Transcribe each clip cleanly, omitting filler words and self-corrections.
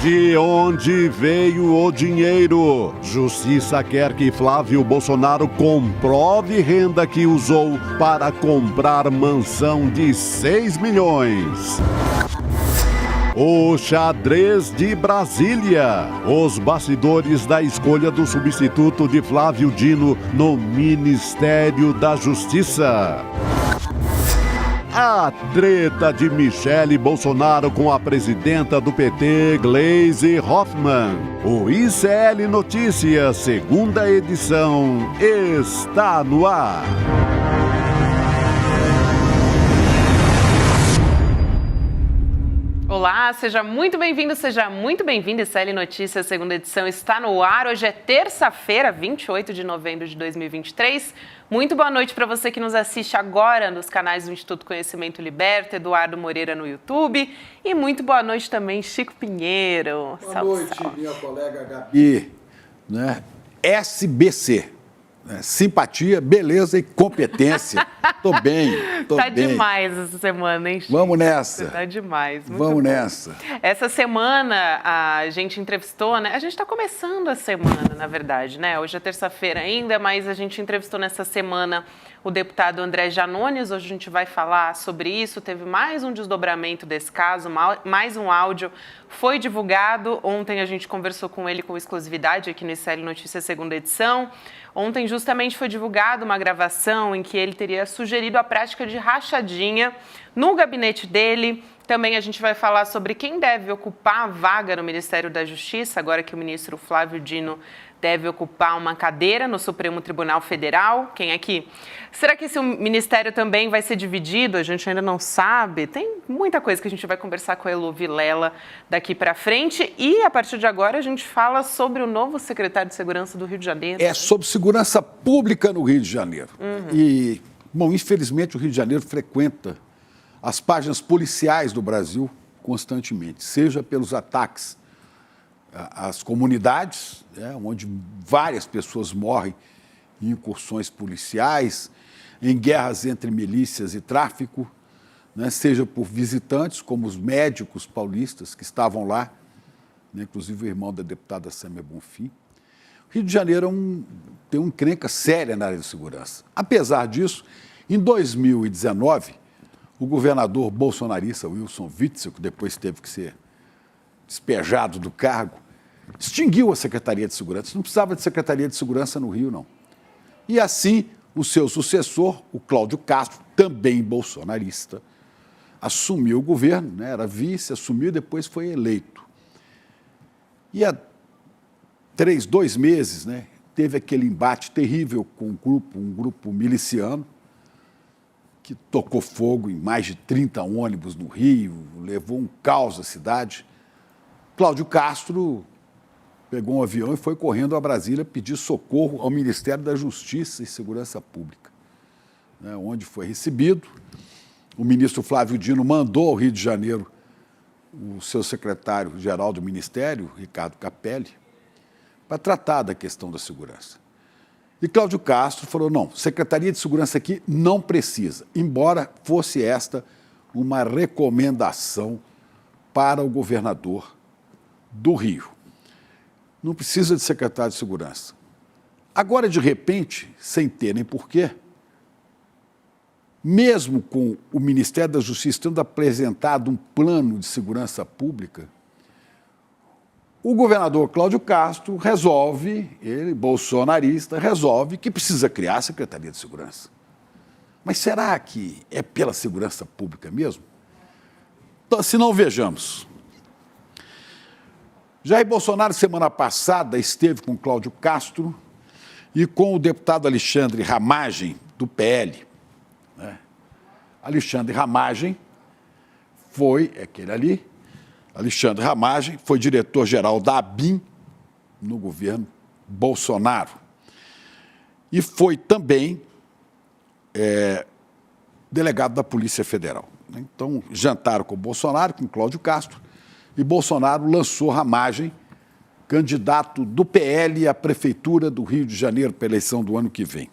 De onde veio o dinheiro? Justiça quer que Flávio Bolsonaro comprove renda que usou para comprar mansão de 6 milhões. O xadrez de Brasília. Os bastidores da escolha do substituto de Flávio Dino no Ministério da Justiça. A treta de Michele Bolsonaro com a presidenta do PT, Gleisi Hoffmann. O ICL Notícias, segunda edição, está no ar. Olá, seja muito bem-vindo, seja muito bem-vinda. ICL Notícias, segunda edição, está no ar. Hoje é terça-feira, 28 de novembro de 2023. Muito boa noite para você que nos assiste agora nos canais do Instituto Conhecimento Liberta, Eduardo Moreira no YouTube. E muito boa noite também, Chico Pinheiro. Boa noite, minha colega Gabi. SBC. Simpatia, beleza e competência. Tô bem. Tá demais essa semana, hein, Chico? Vamos nessa. Tá demais. Vamos nessa. Essa semana a gente entrevistou, né? A gente tá começando a semana, na verdade, né? Hoje é terça-feira ainda, mas a gente entrevistou nessa semana o deputado André Janones. Hoje a gente vai falar sobre isso. Teve mais um desdobramento desse caso, mais um áudio foi divulgado. Ontem a gente conversou com ele com exclusividade aqui no ICL Notícias, segunda edição. Ontem justamente foi divulgada uma gravação em que ele teria sugerido a prática de rachadinha no gabinete dele. Também a gente vai falar sobre quem deve ocupar a vaga no Ministério da Justiça, agora que o ministro Flávio Dino deve ocupar uma cadeira no Supremo Tribunal Federal. Quem aqui? Será que esse ministério também vai ser dividido? A gente ainda não sabe. Tem muita coisa que a gente vai conversar com a Elu Vilela daqui para frente. E, a partir de agora, a gente fala sobre o novo secretário de Segurança do Rio de Janeiro. É sobre segurança pública no Rio de Janeiro. E, bom, infelizmente, o Rio de Janeiro frequenta as páginas policiais do Brasil constantemente, seja pelos ataques às comunidades, onde várias pessoas morrem em incursões policiais, em guerras entre milícias e tráfico, seja por visitantes, como os médicos paulistas que estavam lá, inclusive o irmão da deputada Sâmia Bonfim. O Rio de Janeiro tem uma encrenca séria na área de segurança. Apesar disso, em 2019, o governador bolsonarista Wilson Witzel, que depois teve que ser despejado do cargo, extinguiu a Secretaria de Segurança. Não precisava de Secretaria de Segurança no Rio, não. E assim, o seu sucessor, o Cláudio Castro, também bolsonarista, assumiu o governo, era vice, assumiu e depois foi eleito. E há 2 meses, teve aquele embate terrível com um grupo miliciano, que tocou fogo em mais de 30 ônibus no Rio, levou um caos à cidade. Cláudio Castro pegou um avião e foi correndo a Brasília pedir socorro ao Ministério da Justiça e Segurança Pública, onde foi recebido. O ministro Flávio Dino mandou ao Rio de Janeiro o seu secretário-geral do Ministério, Ricardo Capelli, para tratar da questão da segurança. E Cláudio Castro falou, não, Secretaria de Segurança aqui não precisa, embora fosse esta uma recomendação para o governador do Rio. Não precisa de secretário de Segurança. Agora, de repente, sem ter nem porquê, mesmo com o Ministério da Justiça tendo apresentado um plano de segurança pública, o governador Cláudio Castro ele, bolsonarista, resolve que precisa criar a Secretaria de Segurança. Mas será que é pela segurança pública mesmo? Então, se não, vejamos. Jair Bolsonaro, semana passada, esteve com Cláudio Castro e com o deputado Alexandre Ramagem, do PL. Alexandre Ramagem Alexandre Ramagem foi diretor-geral da ABIN no governo Bolsonaro. E foi também delegado da Polícia Federal. Então, jantaram com o Bolsonaro, com o Cláudio Castro, e Bolsonaro lançou Ramagem, candidato do PL à Prefeitura do Rio de Janeiro para a eleição do ano que vem.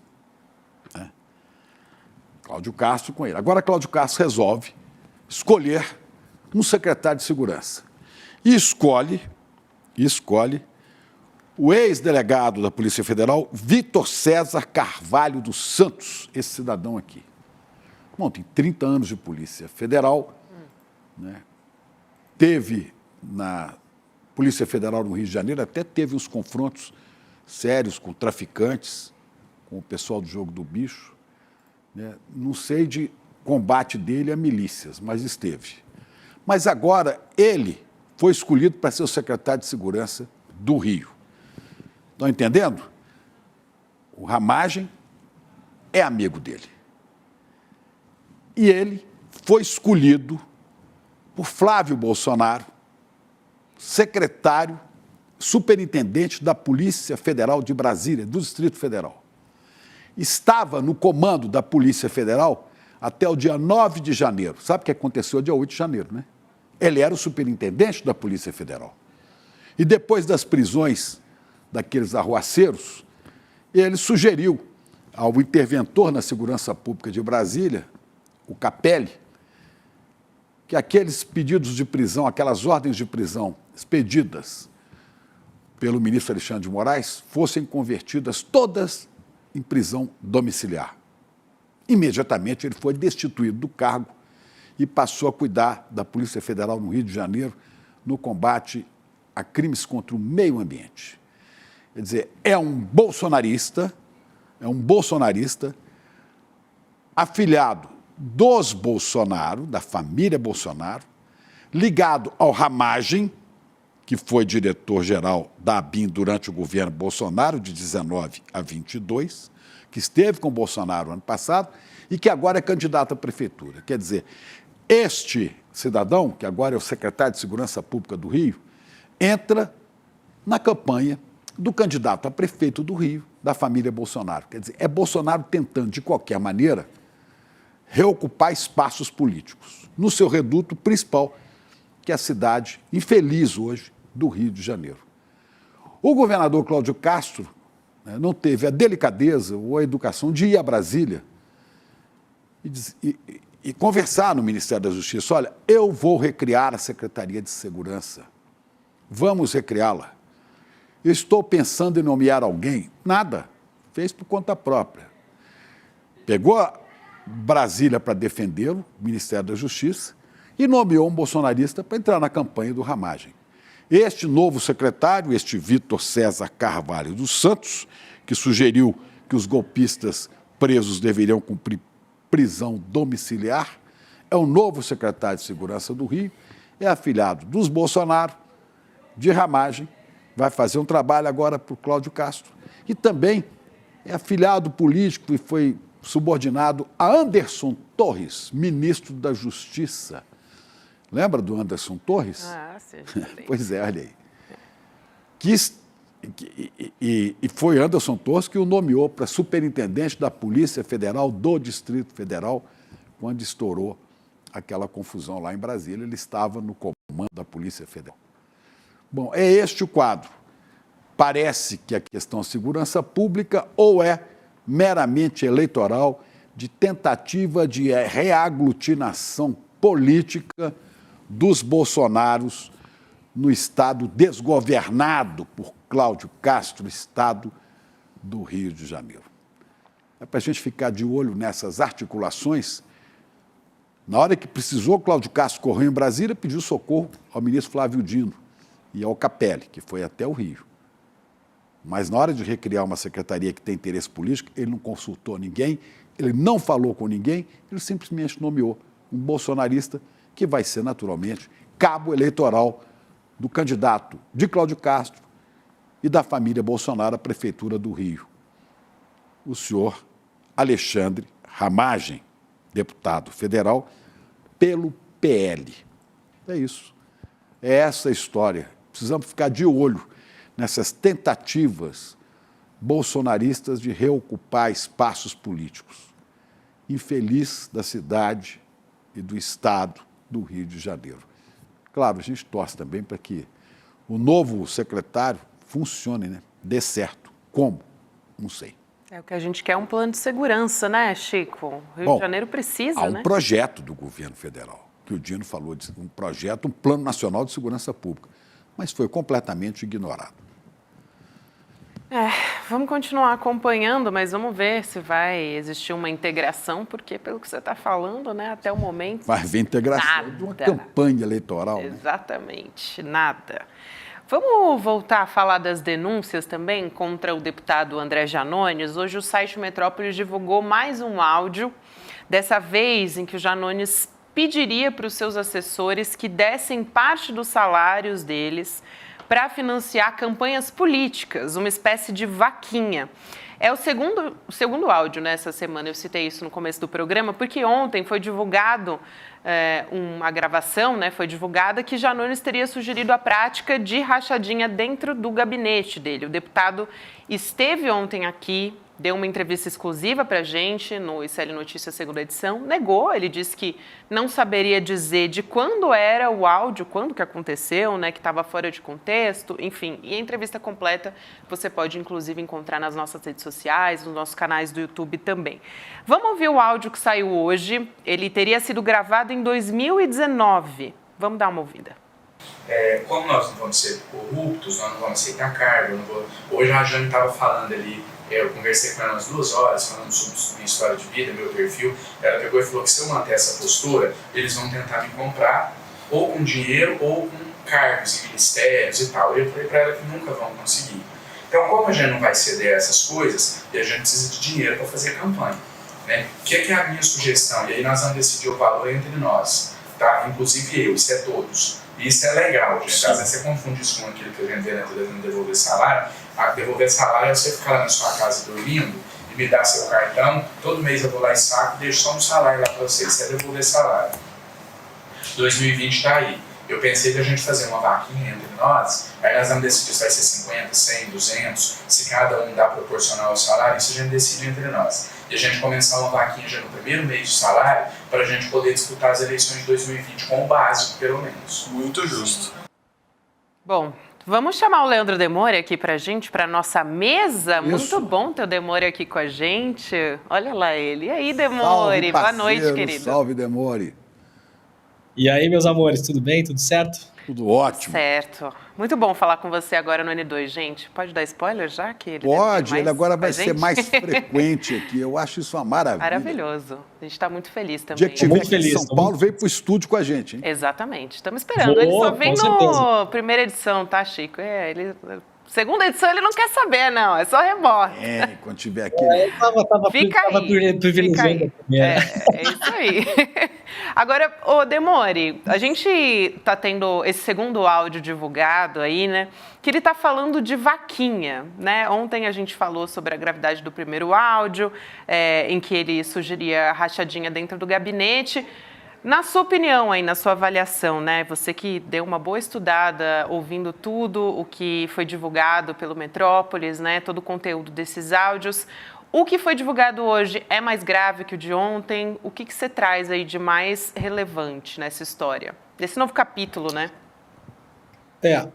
Cláudio Castro com ele. Agora, Cláudio Castro resolve escolher um secretário de Segurança. E escolhe e escolhe o ex-delegado da Polícia Federal, Vitor César Carvalho dos Santos, esse cidadão aqui. Bom, tem 30 anos de Polícia Federal, né? Teve na Polícia Federal no Rio de Janeiro, até teve uns confrontos sérios com traficantes, com o pessoal do Jogo do Bicho, né? Não sei de combate dele a milícias, mas esteve. Mas agora ele foi escolhido para ser o secretário de Segurança do Rio. Estão entendendo? O Ramagem é amigo dele. E ele foi escolhido por Flávio Bolsonaro, secretário, superintendente da Polícia Federal de Brasília, do Distrito Federal. Estava no comando da Polícia Federal até o dia 9 de janeiro. Sabe o que aconteceu dia 8 de janeiro, né? Ele era o superintendente da Polícia Federal. E depois das prisões daqueles arruaceiros, ele sugeriu ao interventor na Segurança Pública de Brasília, o Capelli, que aqueles pedidos de prisão, aquelas ordens de prisão expedidas pelo ministro Alexandre de Moraes, fossem convertidas todas em prisão domiciliar. Imediatamente ele foi destituído do cargo e passou a cuidar da Polícia Federal no Rio de Janeiro no combate a crimes contra o meio ambiente. Quer dizer, é um bolsonarista afilhado dos Bolsonaro, da família Bolsonaro, ligado ao Ramagem, que foi diretor-geral da ABIN durante o governo Bolsonaro, de 19 a 22, que esteve com Bolsonaro ano passado e que agora é candidato à prefeitura. Quer dizer, este cidadão, que agora é o secretário de Segurança Pública do Rio, entra na campanha do candidato a prefeito do Rio, da família Bolsonaro. Quer dizer, é Bolsonaro tentando, de qualquer maneira, reocupar espaços políticos no seu reduto principal, que é a cidade infeliz hoje do Rio de Janeiro. O governador Cláudio Castro, né, não teve a delicadeza ou a educação de ir a Brasília e conversar no Ministério da Justiça. Olha, eu vou recriar a Secretaria de Segurança. Vamos recriá-la. Estou pensando em nomear alguém. Nada. Fez por conta própria. Pegou a Brasília para defendê-lo, Ministério da Justiça, e nomeou um bolsonarista para entrar na campanha do Ramagem. Este novo secretário, este Vitor César Carvalho dos Santos, que sugeriu que os golpistas presos deveriam cumprir prisão domiciliar, é o novo secretário de Segurança do Rio, é afilhado dos Bolsonaro, de Ramagem, vai fazer um trabalho agora para o Cláudio Castro, e também é afilhado político e foi subordinado a Anderson Torres, ministro da Justiça. Lembra do Anderson Torres? Ah, sim. Pois é, olha aí. E foi Anderson Torres que o nomeou para superintendente da Polícia Federal do Distrito Federal, quando estourou aquela confusão lá em Brasília. Ele estava no comando da Polícia Federal. Bom, é este o quadro. Parece que a questão segurança pública ou é meramente eleitoral, de tentativa de reaglutinação política dos Bolsonaros no estado desgovernado por Cláudio Castro, estado do Rio de Janeiro. É para a gente ficar de olho nessas articulações. Na hora que precisou, Cláudio Castro correu em Brasília, pediu socorro ao ministro Flávio Dino e ao Capelli, que foi até o Rio. Mas na hora de recriar uma secretaria que tem interesse político, ele não consultou ninguém, ele não falou com ninguém, ele simplesmente nomeou um bolsonarista que vai ser, naturalmente, cabo eleitoral do candidato de Cláudio Castro e da família Bolsonaro à Prefeitura do Rio, o senhor Alexandre Ramagem, deputado federal, pelo PL. É isso. É essa a história. Precisamos ficar de olho nessas tentativas bolsonaristas de reocupar espaços políticos. Infeliz da cidade e do estado do Rio de Janeiro. Claro, a gente torce também para que o novo secretário funcione, né? Dê certo. Como? Não sei. É o que a gente quer, um plano de segurança, né, Chico? O Rio de Janeiro precisa, há né? um projeto do governo federal, que o Dino falou, de um projeto, um plano nacional de segurança pública. mas foi completamente ignorado. Vamos continuar acompanhando, mas vamos ver se vai existir uma integração, porque pelo que você está falando, né, até o momento... Vai haver integração de uma campanha eleitoral. Exatamente, nada. Vamos voltar a falar das denúncias também contra o deputado André Janones. Hoje o site Metrópolis divulgou mais um áudio, dessa vez em que o Janones pediria para os seus assessores que dessem parte dos salários deles para financiar campanhas políticas, uma espécie de vaquinha. É o segundo áudio nessa semana, eu citei isso no começo do programa, porque ontem foi divulgado uma gravação, né, foi divulgada que Janones teria sugerido a prática de rachadinha dentro do gabinete dele. O deputado esteve ontem aqui, deu uma entrevista exclusiva para a gente no ICL Notícias segunda edição, negou, ele disse que não saberia dizer de quando era o áudio, quando que aconteceu, né, que estava fora de contexto, enfim. E a entrevista completa você pode, inclusive, encontrar nas nossas redes sociais, nos nossos canais do YouTube também. Vamos ouvir o áudio que saiu hoje, ele teria sido gravado em 2019. Vamos dar uma ouvida. Como nós não vamos ser corruptos, nós não vamos aceitar cargo, hoje a Jane estava falando ali, eu conversei com ela umas 2 horas, falando sobre minha história de vida, meu perfil. Ela pegou e falou que se eu manter essa postura, eles vão tentar me comprar ou com dinheiro ou com cargos em ministérios e tal. E eu falei para ela que nunca vão conseguir. Então, como a gente não vai ceder a essas coisas, e a gente precisa de dinheiro para fazer campanha, né? O que é a minha sugestão? E aí nós vamos decidir o valor entre nós, tá? Inclusive eu, isso é todos. E isso é legal, gente. Às vezes você confunde isso com aquilo que a gente vê na televisão de devolver salário. Devolver salário é você ficar lá na sua casa dormindo e me dar seu cartão, todo mês eu vou lá e saco e deixo só um salário lá para você. Isso é devolver salário. 2020 está aí. Eu pensei que a gente fazer uma vaquinha entre nós, aí nós vamos decidir se vai ser 50, 100, 200, se cada um dá proporcional ao salário, isso a gente decide entre nós. E a gente começar uma vaquinha já no primeiro mês de salário, para a gente poder disputar as eleições de 2020 com o básico, pelo menos. Muito justo. Bom, vamos chamar o Leandro Demore aqui pra gente, pra nossa mesa. Isso. Muito bom ter o Demore aqui com a gente. Olha lá ele. E aí, Demore? Salve, Boa parceiro, noite, querido. Salve, Demore. E aí, meus amores, tudo bem? Tudo certo? Tudo ótimo. Certo. Muito bom falar com você agora no N2, gente. Pode dar spoiler já? Que ele Pode, mais ele agora com a vai ser gente? mais frequente aqui. Eu acho isso uma maravilha. Maravilhoso. A gente está muito feliz O também. dia que estiver Muito aqui em feliz, São tô Paulo, muito- veio pro estúdio com a gente, hein? Exatamente. Estamos esperando. Boa, Ele só vem com no certeza. primeira edição, tá, Chico? Segunda edição ele não quer saber, não. É só rebote. Quando tiver aqui. Eu tava Fica aí. privilegiando a primeira. É isso aí. Agora, ô Demore, a gente tá tendo esse segundo áudio divulgado aí, né? Que ele tá falando de vaquinha, né? Ontem a gente falou sobre a gravidade do primeiro áudio, em que ele sugeria rachadinha dentro do gabinete. Na sua opinião aí, na sua avaliação, né? Você que deu uma boa estudada, ouvindo tudo o que foi divulgado pelo Metrópolis, né? Todo o conteúdo desses áudios. O que foi divulgado hoje é mais grave que o de ontem? O que você traz aí de mais relevante nessa história? Desse novo capítulo, né?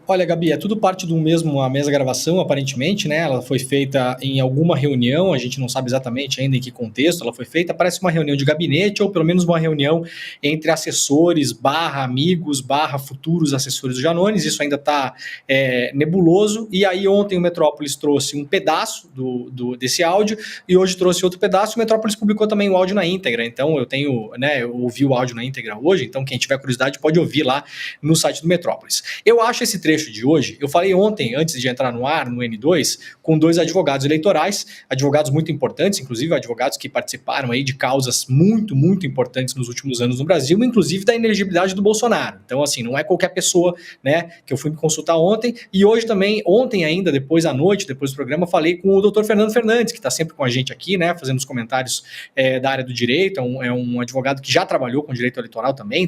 Olha, Gabi, é tudo parte do mesmo, a mesma gravação, aparentemente, né? Ela foi feita em alguma reunião, a gente não sabe exatamente ainda em que contexto ela foi feita, parece uma reunião de gabinete ou pelo menos uma reunião entre assessores, amigos, futuros assessores do Janones, isso ainda está nebuloso, e aí ontem o Metrópolis trouxe um pedaço desse áudio e hoje trouxe outro pedaço, o Metrópolis publicou também o áudio na íntegra, então eu ouvi o áudio na íntegra hoje, então quem tiver curiosidade pode ouvir lá no site do Metrópolis. Eu acho esse trecho de hoje, eu falei ontem, antes de entrar no ar, no N2, com 2 advogados eleitorais, advogados muito importantes, inclusive advogados que participaram aí de causas muito, muito importantes nos últimos anos no Brasil, inclusive da inelegibilidade do Bolsonaro. Então, assim, não é qualquer pessoa, né, que eu fui me consultar ontem, e hoje também, ontem ainda, depois à noite, depois do programa, falei com o doutor Fernando Fernandes, que está sempre com a gente aqui, né, fazendo os comentários da área do direito, é um advogado que já trabalhou com direito eleitoral também,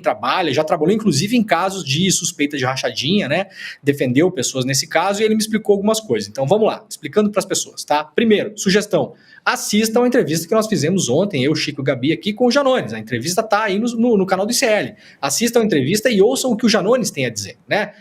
já trabalhou inclusive em casos de suspeita de rachadinha, né, defendeu pessoas nesse caso e ele me explicou algumas coisas. Então vamos lá, explicando para as pessoas, tá? Primeiro, sugestão, assistam a entrevista que nós fizemos ontem, eu, Chico e Gabi aqui com o Janones. A entrevista tá aí no canal do ICL. Assistam a entrevista e ouçam o que o Janones tem a dizer, né?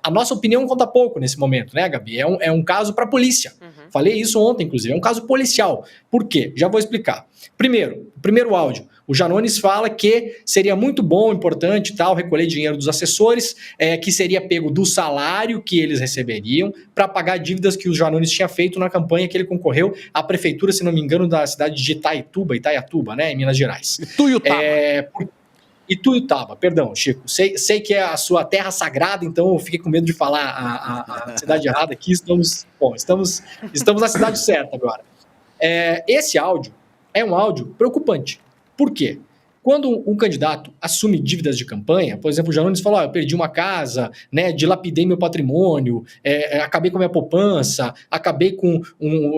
A nossa opinião conta pouco nesse momento, né, Gabi? É um caso para a polícia. Falei isso ontem, inclusive, é um caso policial. Por quê? Já vou explicar. Primeiro áudio. O Janones fala que seria muito bom, importante, tal, recolher dinheiro dos assessores, que seria pego do salário que eles receberiam para pagar dívidas que o Janones tinha feito na campanha que ele concorreu à prefeitura, se não me engano, da cidade de Itaiatuba, né, em Minas Gerais. Ituiutaba, perdão, Chico. Sei que é a sua terra sagrada, então eu fiquei com medo de falar a cidade errada aqui. Estamos na cidade certa agora. Esse áudio é um áudio preocupante. Por quê? Quando um candidato assume dívidas de campanha, por exemplo, o Janones falou, eu perdi uma casa, né, dilapidei meu patrimônio, acabei com a minha poupança,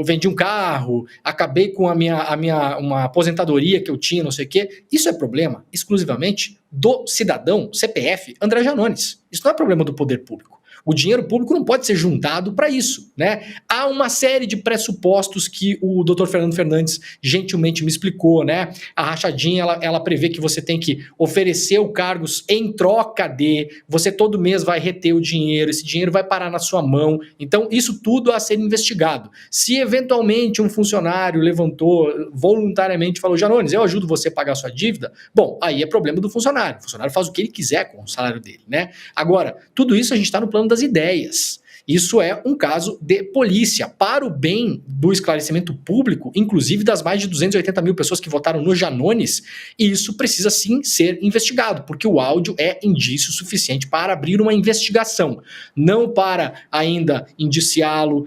vendi um carro, acabei com uma aposentadoria que eu tinha, não sei o quê. Isso é problema exclusivamente do cidadão CPF André Janones. Isso não é problema do poder público. O dinheiro público não pode ser juntado para isso, né? Há uma série de pressupostos que o Dr. Fernando Fernandes gentilmente me explicou, né? A rachadinha, ela prevê que você tem que oferecer o cargos em troca de, você todo mês vai reter o dinheiro, esse dinheiro vai parar na sua mão. Então, isso tudo a ser investigado. Se eventualmente um funcionário levantou voluntariamente e falou, Janones, eu ajudo você a pagar a sua dívida, bom, aí é problema do funcionário. O funcionário faz o que ele quiser com o salário dele, né? Agora, tudo isso a gente está no plano das ideias. Isso é um caso de polícia, para o bem do esclarecimento público, inclusive das mais de 280 mil pessoas que votaram no Janones, e isso precisa sim ser investigado, porque o áudio é indício suficiente para abrir uma investigação, não para ainda indiciá-lo,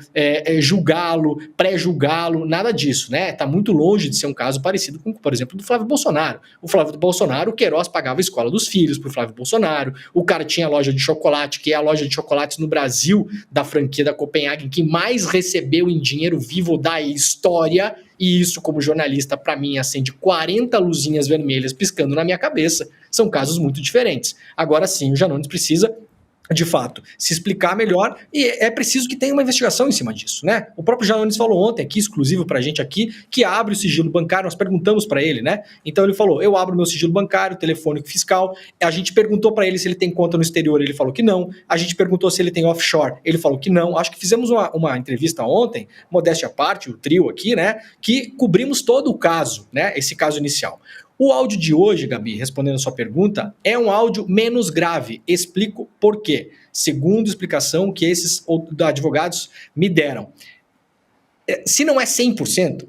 julgá-lo, pré-julgá-lo, nada disso, né? Está muito longe de ser um caso parecido com, por exemplo, do Flávio Bolsonaro. O Flávio Bolsonaro, o Queiroz pagava a escola dos filhos para o Flávio Bolsonaro, o cara tinha loja de chocolate, que é a loja de chocolates no Brasil, da franquia da Copenhagen, que mais recebeu em dinheiro vivo da história, e isso, como jornalista, para mim, acende 40 luzinhas vermelhas piscando na minha cabeça. São casos muito diferentes. Agora sim, o Janones precisa, de fato, se explicar melhor, e é preciso que tenha uma investigação em cima disso, né? O próprio Janones falou ontem, aqui, exclusivo pra gente aqui, que abre o sigilo bancário, nós perguntamos para ele, né? Então ele falou, eu abro meu sigilo bancário, telefônico, fiscal, a gente perguntou para ele se ele tem conta no exterior, ele falou que não, a gente perguntou se ele tem offshore, ele falou que não, acho que fizemos uma entrevista ontem, modéstia à parte, o trio aqui, né? Que cobrimos todo o caso, né? Esse caso inicial. O áudio de hoje, Gabi, respondendo a sua pergunta, é um áudio menos grave. Explico por quê. Segundo explicação que esses advogados me deram. Se não é 100%,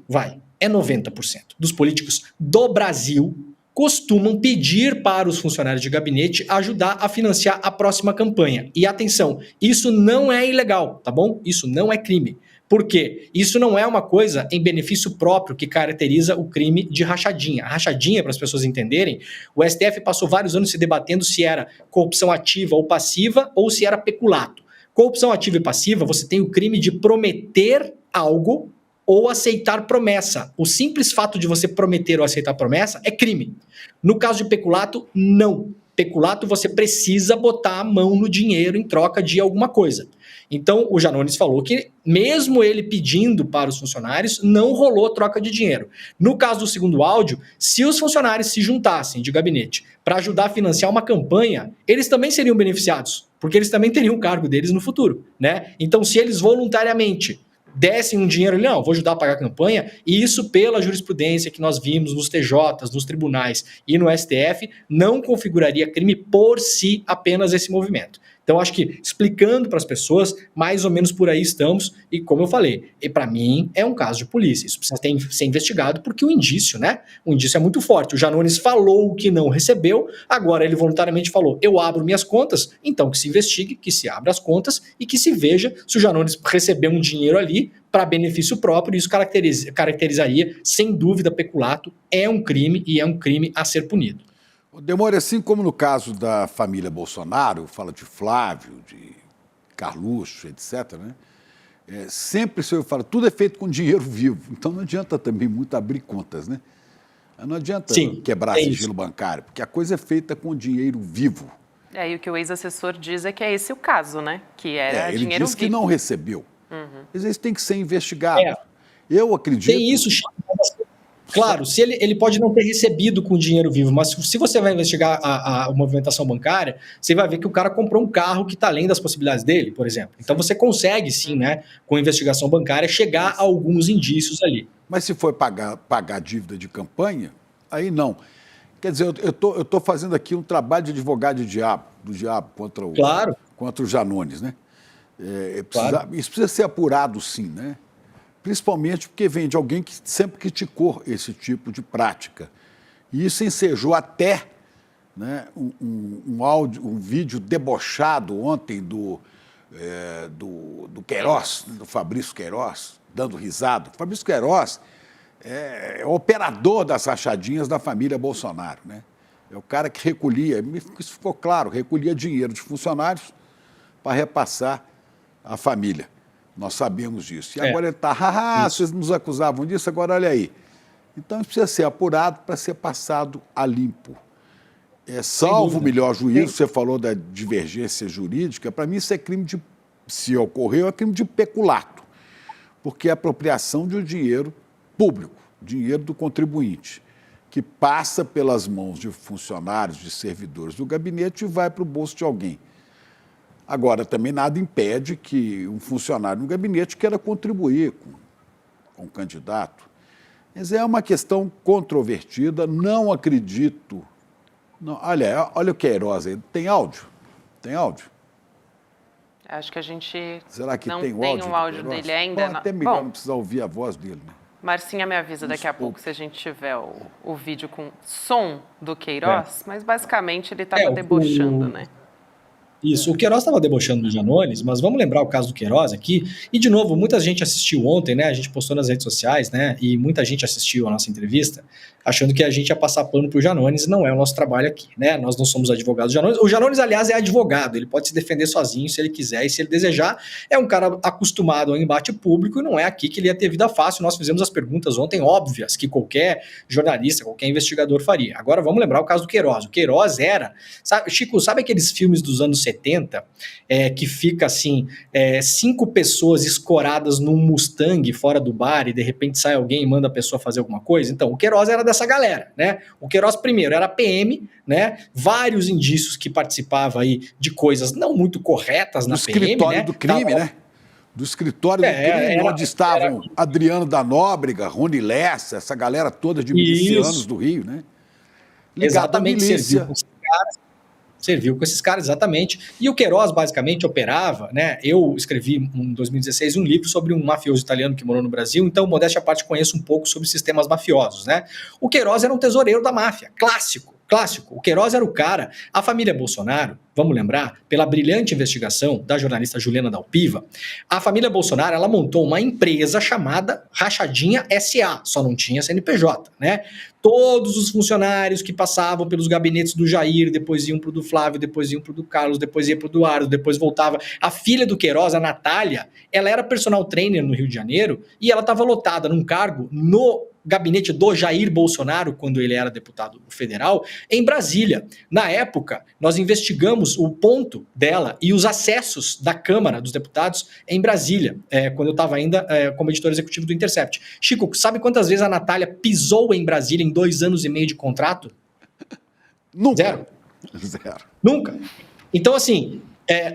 é 90% dos políticos do Brasil costumam pedir para os funcionários de gabinete ajudar a financiar a próxima campanha. E atenção, isso não é ilegal, tá bom? Isso não é crime. Por quê? Isso não é uma coisa em benefício próprio que caracteriza o crime de rachadinha. A rachadinha, para as pessoas entenderem, o STF passou vários anos se debatendo se era corrupção ativa ou passiva ou se era peculato. Corrupção ativa e passiva, você tem o crime de prometer algo ou aceitar promessa. O simples fato de você prometer ou aceitar promessa é crime. No caso de peculato, não. Peculato, você precisa botar a mão no dinheiro em troca de alguma coisa. Então, o Janones falou que, mesmo ele pedindo para os funcionários, não rolou troca de dinheiro. No caso do segundo áudio, se os funcionários se juntassem de gabinete para ajudar a financiar uma campanha, eles também seriam beneficiados, porque eles também teriam o cargo deles no futuro, né? Então, se eles voluntariamente dessem um dinheiro, não, vou ajudar a pagar a campanha, e isso pela jurisprudência que nós vimos nos TJs, nos tribunais e no STF, não configuraria crime por si apenas esse movimento. Então, acho que explicando para as pessoas, mais ou menos por aí estamos, e como eu falei, para mim é um caso de polícia, isso precisa ser investigado, porque o indício, né? O indício é muito forte. O Janones falou que não recebeu, agora ele voluntariamente falou, eu abro minhas contas, então que se investigue, que se abra as contas e que se veja se o Janones recebeu um dinheiro ali para benefício próprio, isso caracterizaria, sem dúvida, peculato, é um crime e é um crime a ser punido. Demore, assim como no caso da família Bolsonaro, fala de Flávio, de Carluxo, etc., né? Sempre se eu falo, tudo é feito com dinheiro vivo. Então não adianta também muito abrir contas, né? Não adianta quebrar sigilo bancário, porque a coisa é feita com dinheiro vivo. E o que o ex-assessor diz é que é esse o caso, né? Que era ele dinheiro diz vivo. que não recebeu. Mas isso tem que ser investigado. Eu acredito... Tem isso, Chico. Claro, se ele pode não ter recebido com dinheiro vivo, mas se você vai investigar a movimentação bancária, você vai ver que o cara comprou um carro que está além das possibilidades dele, por exemplo. Então você consegue, sim, né, com a investigação bancária, chegar a alguns indícios ali. Mas se for pagar dívida de campanha, aí não. Quer dizer, eu tô fazendo aqui um trabalho de advogado do diabo contra o, Claro. contra o Janones, né? Claro. Isso precisa ser apurado, sim, né? Principalmente porque vem de alguém que sempre criticou esse tipo de prática. E isso ensejou até, né, um vídeo debochado ontem do Queiroz, do Fabrício Queiroz, dando risada. O Fabrício Queiroz é o operador das rachadinhas da família Bolsonaro, né? É o cara que recolhia, isso ficou claro, recolhia dinheiro de funcionários para repassar à família. Nós sabemos disso. E agora ele está, vocês nos acusavam disso, agora olha aí. Então isso precisa ser apurado para ser passado a limpo. Salvo o melhor juízo, você falou da divergência jurídica, para mim isso é crime de, se ocorreu, é crime de peculato, porque é apropriação de um dinheiro público, dinheiro do contribuinte, que passa pelas mãos de funcionários, de servidores do gabinete e vai para o bolso de alguém. Agora, também nada impede que um funcionário no gabinete queira contribuir com o candidato. Mas é uma questão controvertida, não acredito. Não, olha o Queiroz aí, tem áudio? Tem áudio? Acho que a gente Será que não tem tem o o áudio Queiroz? dele ainda. Bom, até melhor não precisar ouvir a voz dele, né? Marcinha me avisa daqui a pouco se a gente tiver o vídeo com som do Queiroz, mas basicamente ele estava debochando, né? Isso, o Queiroz estava debochando do Janones, mas vamos lembrar o caso do Queiroz aqui. E, de novo, muita gente assistiu ontem, né? A gente postou nas redes sociais, né? E muita gente assistiu a nossa entrevista, achando que a gente ia passar pano pro Janones, e não é o nosso trabalho aqui, né? Nós não somos advogados do Janones. O Janones, aliás, é advogado, ele pode se defender sozinho se ele quiser e se ele desejar. É um cara acostumado ao embate público e não é aqui que ele ia ter vida fácil. Nós fizemos as perguntas ontem óbvias que qualquer jornalista, qualquer investigador faria. Agora vamos lembrar o caso do Queiroz. O Queiroz era, Chico, sabe aqueles filmes dos anos 70, que fica assim, 5 pessoas escoradas num Mustang fora do bar e de repente sai alguém e manda a pessoa fazer alguma coisa? Então, o Queiroz era dessa galera, né? O Queiroz, primeiro, era PM, né? Vários indícios que participava aí de coisas não muito corretas na PM, escritório, né? Do crime, né? Do escritório do crime, onde estavam Adriano da Nóbrega, Rony Lessa, essa galera toda de milicianos do Rio, né? Ligado à milícia. Serviu com esses caras, exatamente. E o Queiroz, basicamente, operava, né? Eu escrevi em 2016 um livro sobre um mafioso italiano que morou no Brasil, então, modéstia à parte, conheço um pouco sobre sistemas mafiosos, né? O Queiroz era um tesoureiro da máfia, clássico. O Queiroz era o cara, a família Bolsonaro, vamos lembrar, pela brilhante investigação da jornalista Juliana Dalpiva, a família Bolsonaro, ela montou uma empresa chamada Rachadinha SA, só não tinha CNPJ, né? Todos os funcionários que passavam pelos gabinetes do Jair, depois iam pro do Flávio, depois iam pro do Carlos, depois ia pro Eduardo, depois voltava. A filha do Queiroz, a Natália, ela era personal trainer no Rio de Janeiro e ela estava lotada num cargo no gabinete do Jair Bolsonaro, quando ele era deputado federal, em Brasília. Na época, nós investigamos o ponto dela e os acessos da Câmara dos Deputados em Brasília, quando eu estava ainda como editor executivo do Intercept. Chico, sabe quantas vezes a Natália pisou em Brasília em 2 anos e meio de contrato? Nunca. Zero. Nunca. Então, assim,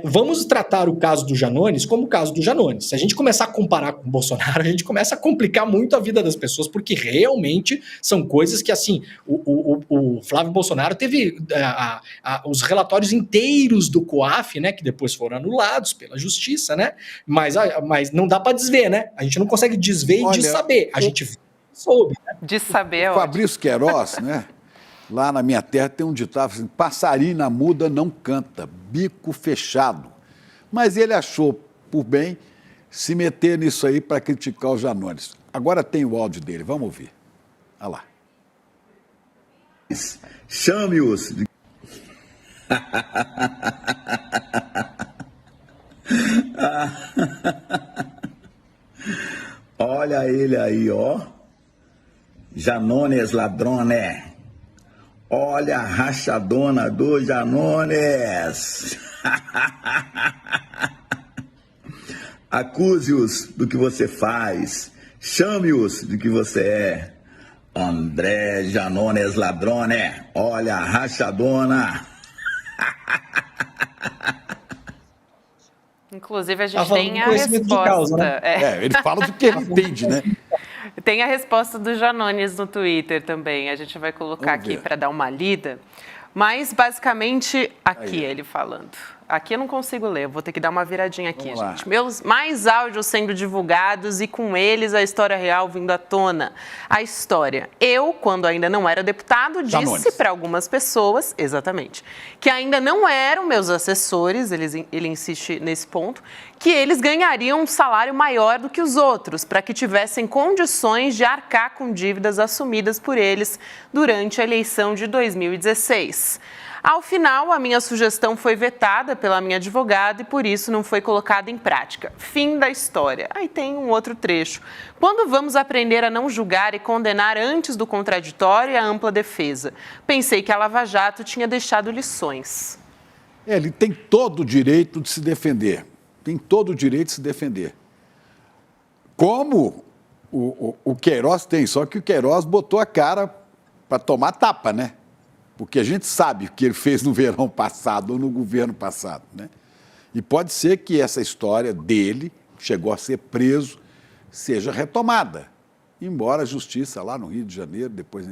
vamos tratar o caso do Janones como o caso do Janones. Se a gente começar a comparar com o Bolsonaro, a gente começa a complicar muito a vida das pessoas, porque realmente são coisas que, assim, o Flávio Bolsonaro teve os relatórios inteiros do COAF, né, que depois foram anulados pela justiça, né, mas não dá para desver, né? A gente não consegue desver e saber. A gente soube. Né? De saber, o Fabrício Queiroz, né? Lá na minha terra tem um ditado assim: passarinho na muda não canta, bico fechado. Mas ele achou por bem se meter nisso aí para criticar o Janones. Agora tem o áudio dele, vamos ouvir. Olha lá. Chame-os. Olha ele aí, ó. Janones ladrone. Olha a rachadona do Janones. Acuse-os do que você faz. Chame-os do que você é. André Janones ladrone. Olha a rachadona. Inclusive, a gente tem a resposta. Causa, né? Ele fala do que ele entende, né? Tem a resposta do Janones no Twitter também. A gente vai colocar Vamos aqui ver. para dar uma lida. Mas, basicamente, aqui ele falando. Aqui eu não consigo ler, eu vou ter que dar uma viradinha aqui, Vamos lá. gente. Meus mais áudios sendo divulgados e com eles a história real vindo à tona. A história. Eu, quando ainda não era deputado, disse Janones. para algumas pessoas, exatamente, que ainda não eram meus assessores, ele insiste nesse ponto, que eles ganhariam um salário maior do que os outros, para que tivessem condições de arcar com dívidas assumidas por eles durante a eleição de 2016. Ao final, a minha sugestão foi vetada pela minha advogada e por isso não foi colocada em prática. Fim da história. Aí tem um outro trecho. Quando vamos aprender a não julgar e condenar antes do contraditório e a ampla defesa? Pensei que a Lava Jato tinha deixado lições. Ele tem todo o direito de se defender. Tem todo o direito de se defender. Como o Queiroz tem, só que o Queiroz botou a cara para tomar tapa, né? Porque a gente sabe o que ele fez no verão passado ou no governo passado, né? E pode ser que essa história dele, chegou a ser preso, seja retomada. Embora a justiça lá no Rio de Janeiro depois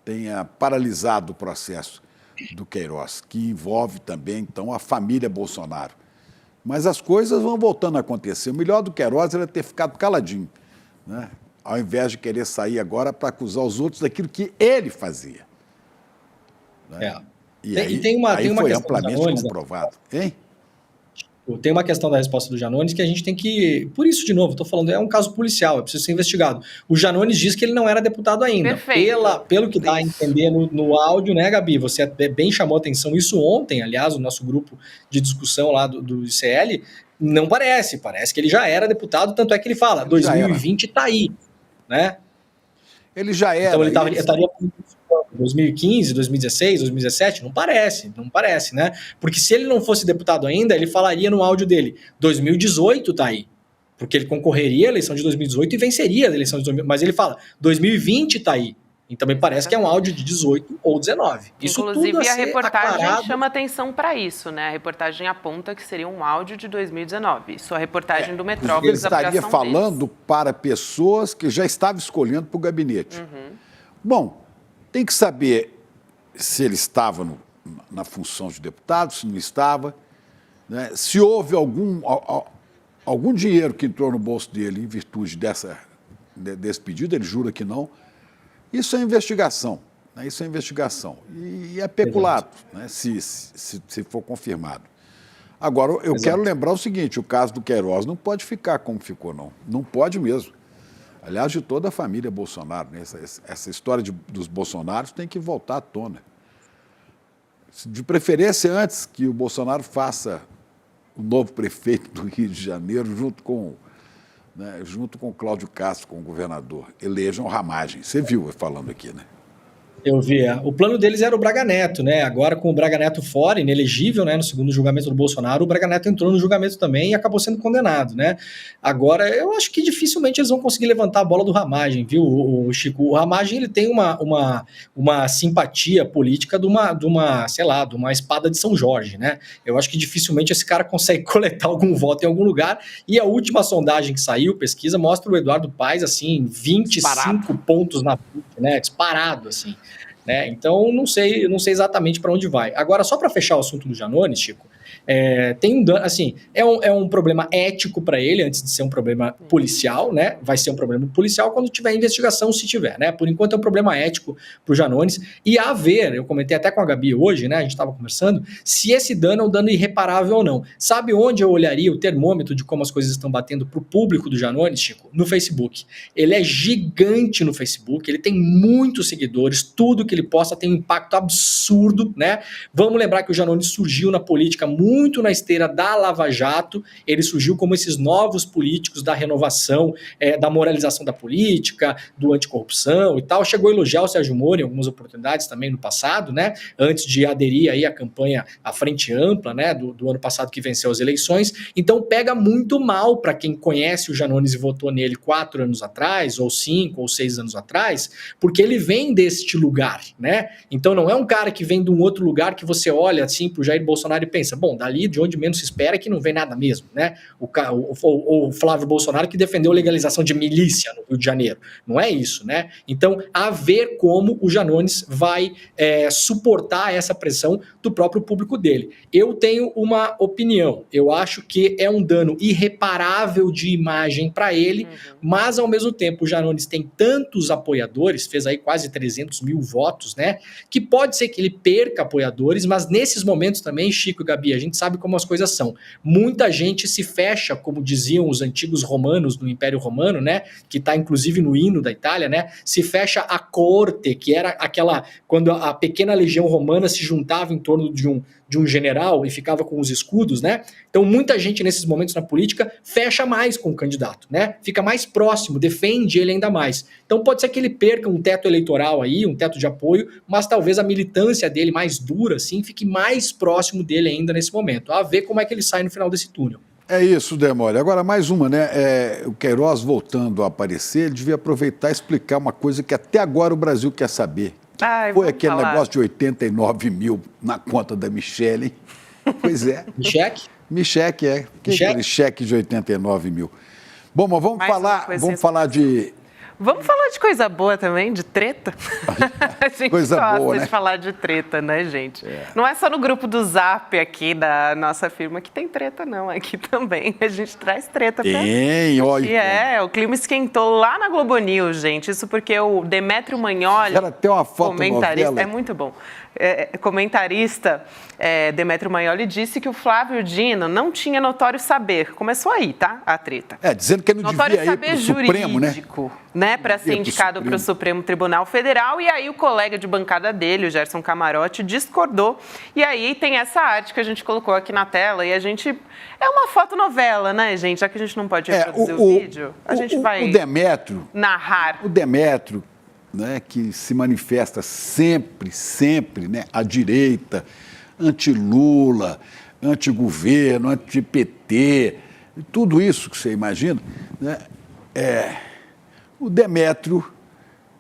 tenha paralisado o processo do Queiroz, que envolve também, então, a família Bolsonaro. Mas as coisas vão voltando a acontecer. O melhor do Queiroz era ter ficado caladinho, né? Ao invés de querer sair agora para acusar os outros daquilo que ele fazia. Né? E tem uma foi questão amplamente Janones, comprovado. Hein? Tem uma questão da resposta do Janones que a gente tem que... Por isso, de novo, estou falando, é um caso policial, é preciso ser investigado. O Janones diz que ele não era deputado ainda. Perfeito. Pelo que dá a entender no áudio, né, Gabi? Você bem chamou atenção isso ontem, aliás, o nosso grupo de discussão lá do ICL, não parece que ele já era deputado, tanto é que ele fala, Ele já 2020 está aí, né? Ele já era. Então ele estaria... 2015, 2016, 2017? Não parece, né? Porque se ele não fosse deputado ainda, ele falaria no áudio dele, 2018 tá aí. Porque ele concorreria à eleição de 2018 e venceria a eleição de 2018. Mas ele fala, 2020 tá aí. Então me parece que é um áudio de 18 ou 19. Isso Inclusive, tudo a reportagem aclarado. chama atenção para isso, né? A reportagem aponta que seria um áudio de 2019. Isso é a reportagem do Ele Metrópolis, a estaria apuração falando para pessoas que já estavam escolhendo para o gabinete. Bom, tem que saber se ele estava na função de deputado, se não estava, né? Se houve algum dinheiro que entrou no bolso dele em virtude desse pedido, ele jura que não. Isso é investigação, né? Isso é investigação. E é peculado, né? Se for confirmado. Agora, eu quero lembrar o seguinte, o caso do Queiroz não pode ficar como ficou, não. Não pode mesmo. Aliás, de toda a família Bolsonaro, né? Essa história dos Bolsonaros tem que voltar à tona. De preferência, antes que o Bolsonaro faça o novo prefeito do Rio de Janeiro, junto com o Cláudio Castro, com o governador, elejam Ramagem. Você viu eu falando aqui, né? Eu vi. O plano deles era o Braga Neto, né? Agora, com o Braga Neto fora, inelegível, né? No segundo julgamento do Bolsonaro, o Braga Neto entrou no julgamento também e acabou sendo condenado, né? Agora, eu acho que dificilmente eles vão conseguir levantar a bola do Ramagem, viu, o Chico? O Ramagem, ele tem uma simpatia política de uma espada de São Jorge, né? Eu acho que dificilmente esse cara consegue coletar algum voto em algum lugar. E a última sondagem que saiu, pesquisa, mostra o Eduardo Paes, assim, 25 pontos na frente, né? Disparado, assim. Né? Então, não sei exatamente para onde vai. Agora, só para fechar o assunto do Janones, Chico, tem é um problema ético para ele, antes de ser um problema policial, né? Vai ser um problema policial quando tiver investigação, se tiver, né? Por enquanto é um problema ético para o Janones. E a ver, eu comentei até com a Gabi hoje, né? A gente estava conversando, se esse dano é um dano irreparável ou não. Sabe onde eu olharia o termômetro de como as coisas estão batendo para o público do Janones, Chico? No Facebook. Ele é gigante no Facebook, ele tem muitos seguidores, tudo que ele posta tem um impacto absurdo, né? Vamos lembrar que o Janones surgiu na política muito na esteira da Lava Jato, ele surgiu como esses novos políticos da renovação, da moralização da política, do anticorrupção e tal, chegou a elogiar o Sérgio Moro em algumas oportunidades também no passado, né, antes de aderir aí à campanha, à Frente Ampla, né, do ano passado que venceu as eleições. Então pega muito mal para quem conhece o Janones e votou nele 4 anos atrás, ou 5 ou 6 anos atrás, porque ele vem deste lugar, né, então não é um cara que vem de um outro lugar que você olha assim pro Jair Bolsonaro e pensa, bom, bom, dali de onde menos se espera é que não vem nada mesmo, né? O Flávio Bolsonaro que defendeu a legalização de milícia no Rio de Janeiro. Não é isso, né? Então, a ver como o Janones vai suportar essa pressão do próprio público dele. Eu tenho uma opinião. Eu acho que é um dano irreparável de imagem para ele, mas, ao mesmo tempo, o Janones tem tantos apoiadores, fez aí quase 300 mil votos, né? Que pode ser que ele perca apoiadores, mas nesses momentos também, Chico e Gabi, a gente sabe como as coisas são. Muita gente se fecha, como diziam os antigos romanos do Império Romano, né? Que está inclusive no hino da Itália, né? Se fecha a corte, que era aquela quando a pequena legião romana se juntava em torno de um general e ficava com os escudos, né? Então muita gente nesses momentos na política fecha mais com o candidato, né? Fica mais próximo, defende ele ainda mais. Então pode ser que ele perca um teto eleitoral aí, um teto de apoio, mas talvez a militância dele mais dura, assim, fique mais próximo dele ainda nesse momento. A ver como é que ele sai no final desse túnel. É isso, Demore. Agora, mais uma, né? O Queiroz voltando a aparecer, ele devia aproveitar e explicar uma coisa que até agora o Brasil quer saber. Foi aquele negócio de 89 mil na conta da Michelle, hein? Pois é. Micheque, é. Aquele cheque de 89 mil. Bom, mas vamos falar de... Vamos falar de coisa boa também, de treta? A gente coisa gosta boa, né? de falar de treta, né, gente? Não é só no grupo do Zap aqui da nossa firma que tem treta, não. Aqui também a gente traz treta pra... olha. O clima esquentou lá na Globo News, gente. Isso porque o Demétrio Magnoli... Era até uma foto comentarista, é muito bom. Comentarista Demétrio Magnoli disse que o Flávio Dino não tinha notório saber. Começou aí, tá? A treta. Dizendo que ele não devia ir para o Supremo, né? Para ser indicado para o Supremo Tribunal Federal. E aí o colega de bancada dele, o Gerson Camarote, discordou. E aí tem essa arte que a gente colocou aqui na tela. E a gente... É uma fotonovela, né, gente? Já que a gente não pode reproduzir o vídeo, a gente vai narrar. O Demétrio, né, que se manifesta sempre, né, à direita, anti-Lula, anti-governo, anti-PT, tudo isso que você imagina, né, o Demétrio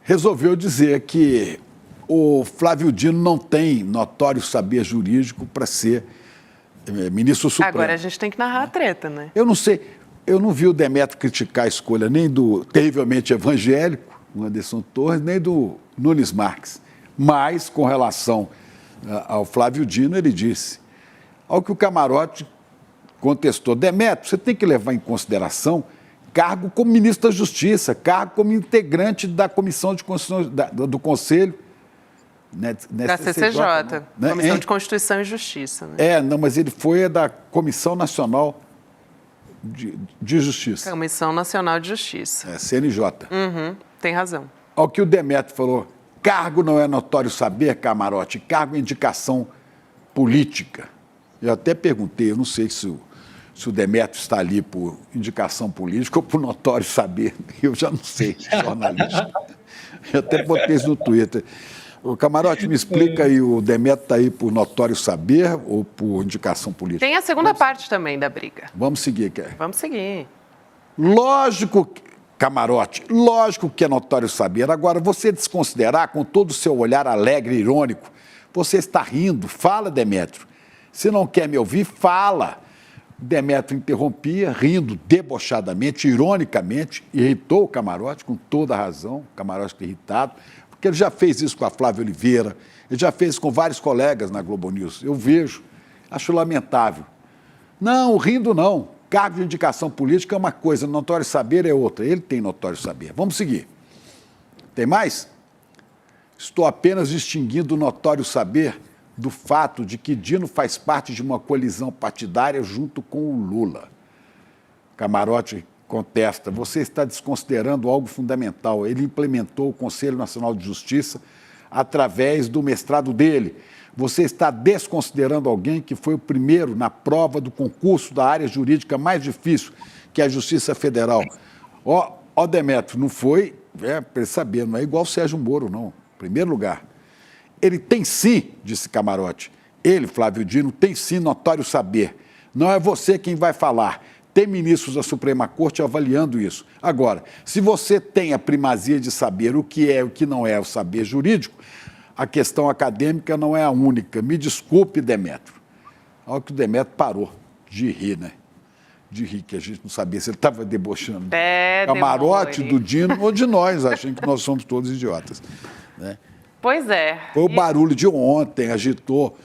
resolveu dizer que o Flávio Dino não tem notório saber jurídico para ser ministro supremo. Agora a gente tem que narrar a treta, né? Eu não sei, eu não vi o Demétrio criticar a escolha nem do terrivelmente evangélico, o Anderson Torres, nem do Nunes Marques. Mas, com relação ao Flávio Dino, ele disse, ao que o Camarote contestou, Demétrio, você tem que levar em consideração cargo como ministro da Justiça, cargo como integrante da Comissão de Constituição, do Conselho, né, da CCJ, né? Comissão de Constituição e Justiça. Né? Não, mas ele foi da Comissão Nacional de Justiça. Comissão Nacional de Justiça. CNJ. Tem razão. Ao que o Demétrio falou, cargo não é notório saber, Camarote, cargo é indicação política. Eu até perguntei, eu não sei se o Demétrio está ali por indicação política ou por notório saber, eu já não sei, jornalista. Eu até botei isso no Twitter. O Camarote, me explica aí, o Demétrio está aí por notório saber ou por indicação política? Tem a segunda parte também da briga. Vamos seguir, Vamos seguir. Lógico, Camarote, lógico que é notório saber. Agora, você desconsiderar com todo o seu olhar alegre e irônico, você está rindo. Fala, Demétrio. Se não quer me ouvir, fala. Demétrio interrompia, rindo debochadamente, ironicamente, irritou o Camarote, com toda a razão, o Camarote irritado, porque ele já fez isso com a Flávia Oliveira, ele já fez com vários colegas na Globo News. Eu vejo, acho lamentável. Não, rindo não. Cargo de indicação política é uma coisa, notório saber é outra. Ele tem notório saber. Vamos seguir. Tem mais? Estou apenas distinguindo o notório saber do fato de que Dino faz parte de uma coalizão partidária junto com o Lula. Camarote contesta, você está desconsiderando algo fundamental. Ele implementou o Conselho Nacional de Justiça através do mestrado dele. Você está desconsiderando alguém que foi o primeiro na prova do concurso da área jurídica mais difícil, que é a Justiça Federal. Ó, Demétrio, não foi, para ele saber, não é igual o Sérgio Moro, não. Em primeiro lugar. Ele tem sim, disse Camarote, ele, Flávio Dino, tem sim notório saber. Não é você quem vai falar. Tem ministros da Suprema Corte avaliando isso. Agora, se você tem a primazia de saber o que é e o que não é o saber jurídico, a questão acadêmica não é a única. Me desculpe, Demétrio. Ao que o Demétrio parou de rir, né? De rir, que a gente não sabia se ele estava debochando camarote do Dino ou de nós, achando que nós somos todos idiotas. Né? Pois é. Foi o barulho de ontem, agitou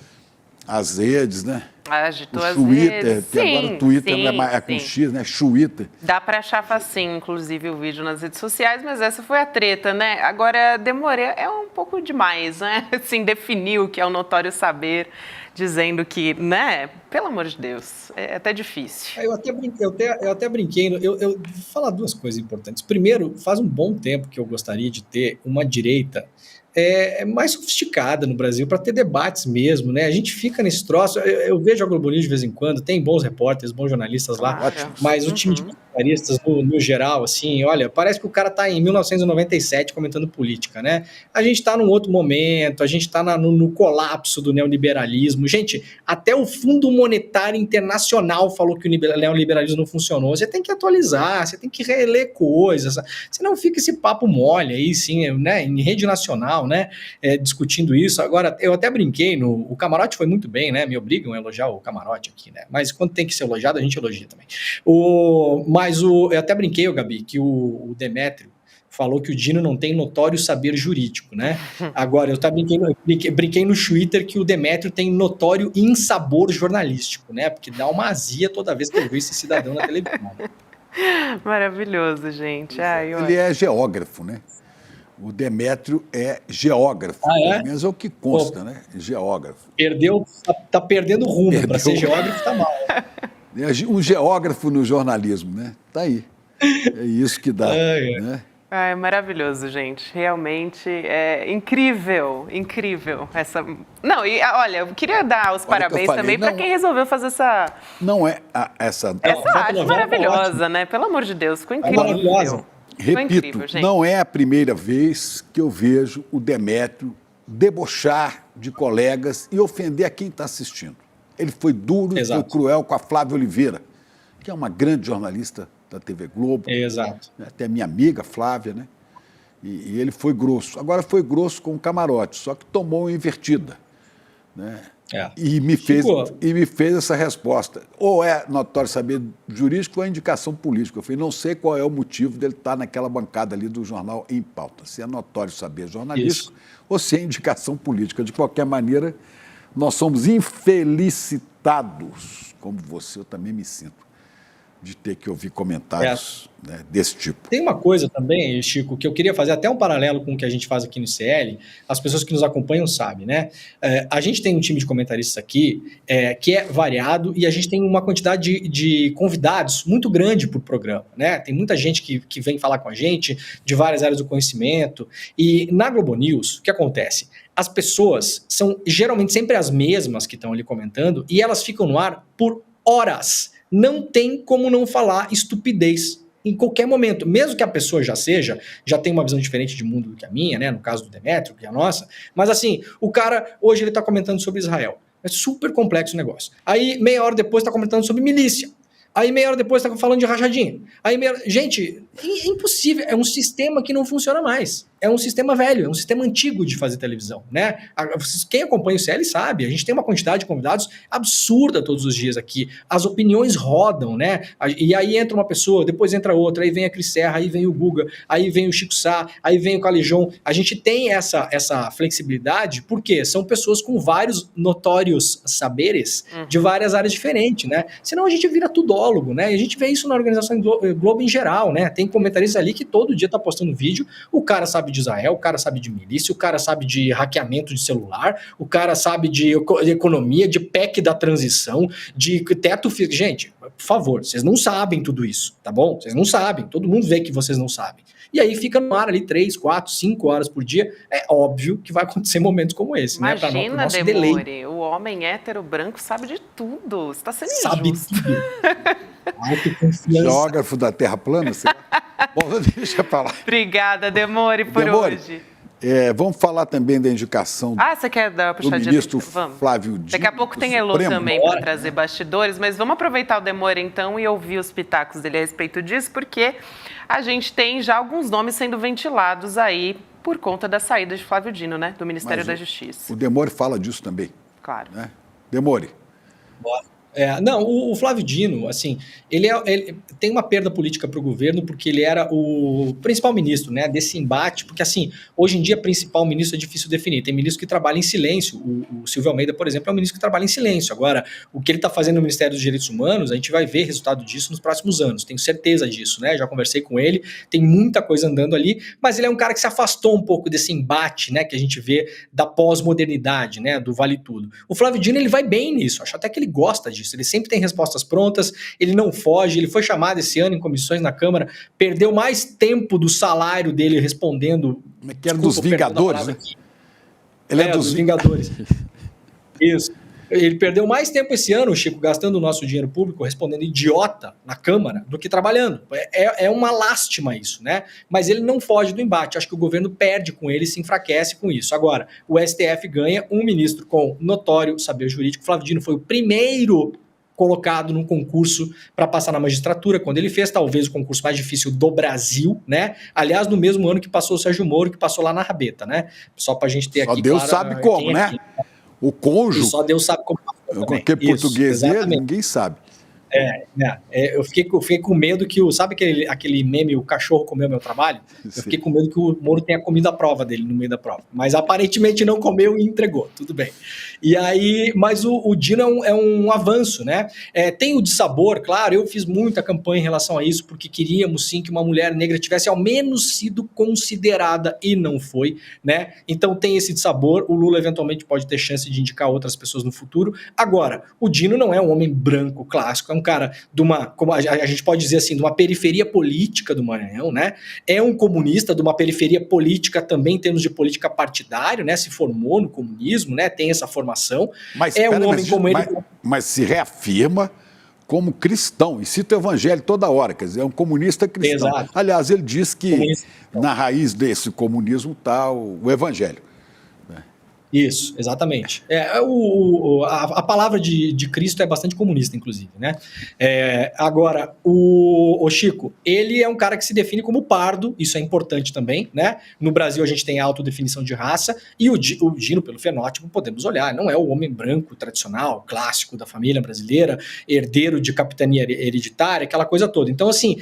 as redes, né? Agitou o as Twitter, redes. que agora o Twitter não é com X, né? Twitter. Dá para achar facinho, inclusive, o vídeo nas redes sociais, mas essa foi a treta, né? Agora, Demore, é um pouco demais, né? Assim, definir o que é o notório saber, dizendo que, né? Pelo amor de Deus, é até difícil. Eu até brinquei. Eu vou falar duas coisas importantes. Primeiro, faz um bom tempo que eu gostaria de ter uma direita mais sofisticada no Brasil, para ter debates mesmo, né? A gente fica nesse troço, eu vejo a Globo News de vez em quando, tem bons repórteres, bons jornalistas lá, Ótimos. mas o time de comentaristas, no geral, assim, olha, parece que o cara tá em 1997 comentando política, né? A gente tá num outro momento, a gente tá no colapso do neoliberalismo. Gente, até o Fundo Monetário Internacional falou que o neoliberalismo não funcionou. Você tem que atualizar, você tem que reler coisas, senão fica esse papo mole aí, sim, né? Em rede nacional, né, discutindo isso. Agora, eu até brinquei, o Camarote foi muito bem, né, me obrigam a elogiar o Camarote aqui, né, mas quando tem que ser elogiado, a gente elogia também. Eu até brinquei, Gabi, que o Demétrio falou que o Dino não tem notório saber jurídico, né, agora eu até brinquei no Twitter que o Demétrio tem notório insabor jornalístico, né, porque dá uma azia toda vez que eu vejo esse cidadão na televisão. Maravilhoso, gente. Ele é geógrafo, né? O Demétrio é geógrafo, pelo menos é o que consta, né? Geógrafo. Tá perdendo rumo, para ser geógrafo tá mal. Um geógrafo no jornalismo, né? Tá aí. É isso que dá. Né? É maravilhoso, gente. Realmente é incrível essa. Não, e olha, eu queria dar os parabéns também para quem resolveu fazer essa. Não é essa arte maravilhosa, né? Pelo amor de Deus, ficou incrível. Repito, não é a primeira vez que eu vejo o Demétrio debochar de colegas e ofender a quem está assistindo. Ele foi duro e foi cruel com a Flávia Oliveira, que é uma grande jornalista da TV Globo. Exato. Até minha amiga Flávia, né? E ele foi grosso. Agora foi grosso com o Camarote, só que tomou uma invertida, né? E me fez essa resposta. Ou é notório saber jurídico ou é indicação política. Eu falei, não sei qual é o motivo dele estar naquela bancada ali do jornal Em Pauta. Se é notório saber jornalístico ou se é indicação política. De qualquer maneira, nós somos infelicitados, como você, eu também me sinto, de ter que ouvir comentários desse tipo. Tem uma coisa também, Chico, que eu queria fazer até um paralelo com o que a gente faz aqui no CL, as pessoas que nos acompanham sabem, né? A gente tem um time de comentaristas aqui que é variado e a gente tem uma quantidade de convidados muito grande para o programa, né? Tem muita gente que vem falar com a gente de várias áreas do conhecimento e na Globo News, o que acontece? As pessoas são geralmente sempre as mesmas que estão ali comentando e elas ficam no ar por horas. Não tem como não falar estupidez em qualquer momento. Mesmo que a pessoa já tenha uma visão diferente de mundo do que a minha, né? No caso do Demétrio, que é a nossa. Mas assim, o cara, hoje ele está comentando sobre Israel. É super complexo o negócio. Aí, meia hora depois, está comentando sobre milícia. Aí, meia hora depois, está falando de rachadinha. Gente, é impossível. É um sistema que não funciona mais. É um sistema velho, é um sistema antigo de fazer televisão, né? Quem acompanha o CL sabe, a gente tem uma quantidade de convidados absurda todos os dias aqui. As opiniões rodam, né? E aí entra uma pessoa, depois entra outra, aí vem a Cris Serra, aí vem o Guga, aí vem o Chico Sá, aí vem o Calijon. A gente tem essa flexibilidade porque são pessoas com vários notórios saberes de várias áreas diferentes, né? Senão a gente vira tudólogo, né? E a gente vê isso na organização Globo em geral, né? Tem comentaristas ali que todo dia tá postando vídeo, o cara sabe de Israel, o cara sabe de milícia, o cara sabe de hackeamento de celular, o cara sabe de economia, de PEC da transição, de teto... Gente, por favor, vocês não sabem tudo isso, tá bom? Vocês não sabem, todo mundo vê que vocês não sabem. E aí fica no ar ali 3, 4, 5 horas por dia. É óbvio que vai acontecer momentos como esse, imagina, né? Imagina, Demore, o homem hétero branco sabe de tudo. Você está sendo injusto. Sabe tudo. Geógrafo da Terra plana? Bom, deixa pra lá. Obrigada, Demore, por hoje. Vamos falar também da indicação você quer dar do ministro Flávio Dino. Daqui a pouco tem Elô também para trazer bastidores, mas vamos aproveitar o Demore então e ouvir os pitacos dele a respeito disso, porque a gente tem já alguns nomes sendo ventilados aí por conta da saída de Flávio Dino, né, do Ministério da Justiça. O Demore fala disso também. Claro. Né? Demore, Não, o Flávio Dino, assim, ele tem uma perda política para o governo porque ele era o principal ministro, né, desse embate, porque assim, hoje em dia principal ministro é difícil definir, tem ministro que trabalha em silêncio, o Silvio Almeida, por exemplo, é um ministro que trabalha em silêncio. Agora, o que ele está fazendo no Ministério dos Direitos Humanos, a gente vai ver resultado disso nos próximos anos, tenho certeza disso, né, já conversei com ele, tem muita coisa andando ali, mas ele é um cara que se afastou um pouco desse embate, né, que a gente vê da pós-modernidade, né, do vale tudo. O Flávio Dino, ele vai bem nisso, acho até que ele gosta disso. Ele sempre tem respostas prontas, ele não foge, ele foi chamado esse ano em comissões na Câmara, perdeu mais tempo do salário dele respondendo... Que era dos Vingadores, né? Ele é dos Vingadores. Isso. Ele perdeu mais tempo esse ano, Chico, gastando o nosso dinheiro público, respondendo idiota na Câmara, do que trabalhando. É uma lástima isso, né? Mas ele não foge do embate. Acho que o governo perde com ele, se enfraquece com isso. Agora, o STF ganha um ministro com notório saber jurídico. Flávio Dino foi o primeiro colocado num concurso para passar na magistratura, quando ele fez talvez o concurso mais difícil do Brasil, né? Aliás, no mesmo ano que passou o Sérgio Moro, que passou lá na rabeta, né? Só pra gente ter Só aqui... Deus sabe como, né? O cônjuge... Só Deus sabe como. Qualquer português dele, ninguém sabe. Eu fiquei com medo que sabe aquele meme, o cachorro comeu meu trabalho? Eu fiquei com medo que o Moro tenha comido a prova dele no meio da prova. Mas aparentemente não comeu e entregou, tudo bem. E aí, mas o Dino é um avanço, né? Tem o dissabor, claro, eu fiz muita campanha em relação a isso, porque queríamos sim que uma mulher negra tivesse ao menos sido considerada e não foi, né? Então tem esse dissabor, o Lula eventualmente pode ter chance de indicar outras pessoas no futuro. Agora, o Dino não é um homem branco clássico, é um cara de uma, como a gente pode dizer assim, de uma periferia política do Maranhão, né? É um comunista de uma periferia política também em termos de política partidária, né? Se formou no comunismo, né? Tem essa formação. Mas, mas se reafirma como cristão, e cita o evangelho toda hora, quer dizer, é um comunista cristão. Exato. Aliás, ele diz que na raiz desse comunismo está o evangelho. Isso, exatamente. A palavra de Cristo é bastante comunista, inclusive, né? Agora, o Chico, ele é um cara que se define como pardo, isso é importante também, né? No Brasil a gente tem a autodefinição de raça, e o Dino, pelo fenótipo, podemos olhar, não é o homem branco tradicional, clássico da família brasileira, herdeiro de capitania hereditária, aquela coisa toda. Então, assim,